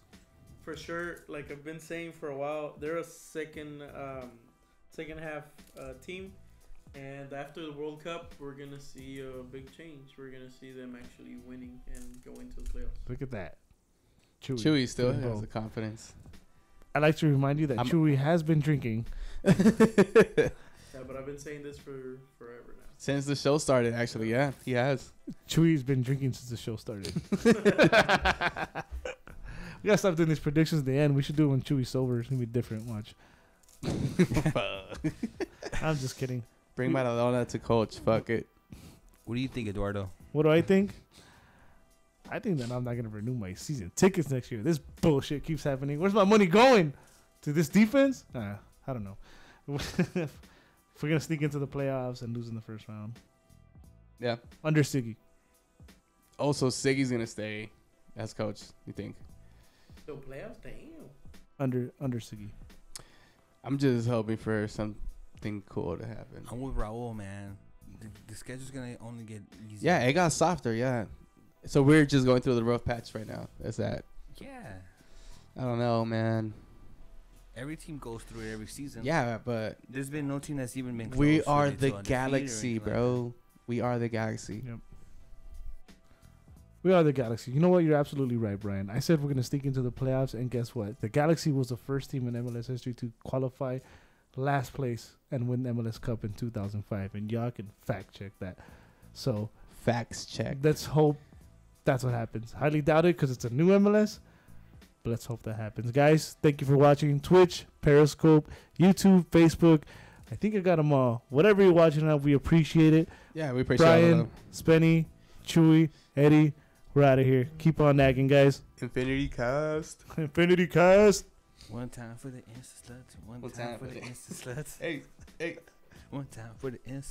for sure. Like I've been saying for a while, they're a second half team, and after the World Cup, we're gonna see a big change. We're gonna see them actually winning and going to the playoffs. Look at that. Chewy still Good has ball. the confidence. I'd like to remind you that Chewy has been drinking. Yeah, but I've been saying this for forever now. Since the show started, actually, yeah, he has. Chewy's been drinking since the show started. We gotta stop doing these predictions at the end. We should do it when Chewy's sober. It's gonna be different. Watch. I'm just kidding. Bring Maradona to coach. Fuck it. What do you think, Eduardo? What do I think? I think that I'm not gonna renew my season tickets next year. This bullshit keeps happening. Where's my money going? To this defense? I don't know. If we're gonna sneak into the playoffs and lose in the first round, Yeah. under Siggy. Also, Siggy's gonna stay as coach. You think? So playoffs, damn. Under Siggy. I'm just hoping for something cool to happen. I'm with Raul, man. The schedule's gonna only get easier. Yeah, it got softer. Yeah. So we're just going through the rough patch right now. That's that. Yeah. I don't know, man. Every team goes through it every season. Yeah, but There's been no team that's even been close. we really are to the undefeated or Galaxy, anything like bro. We are the Galaxy. Yep. We are the Galaxy. You know what? You're absolutely right, Brian. I said we're gonna sneak into the playoffs, and guess what? The Galaxy was the first team in MLS history to qualify last place and win the MLS Cup in 2005, and y'all can fact check that. So Facts check. let's hope that's what happens. Highly doubt it because it's a new MLS, but let's hope that happens. Guys, thank you for watching Twitch, Periscope, YouTube, Facebook. I think I got them all. Whatever you're watching now, we appreciate it. Yeah, we appreciate all of Brian, them. Spenny, Chewy, Eddie, we're out of here. Keep on nagging, guys. Infinity Cast. Infinity Cast. One time for the Insta sluts. One time for the Insta sluts. Hey. One time for the Insta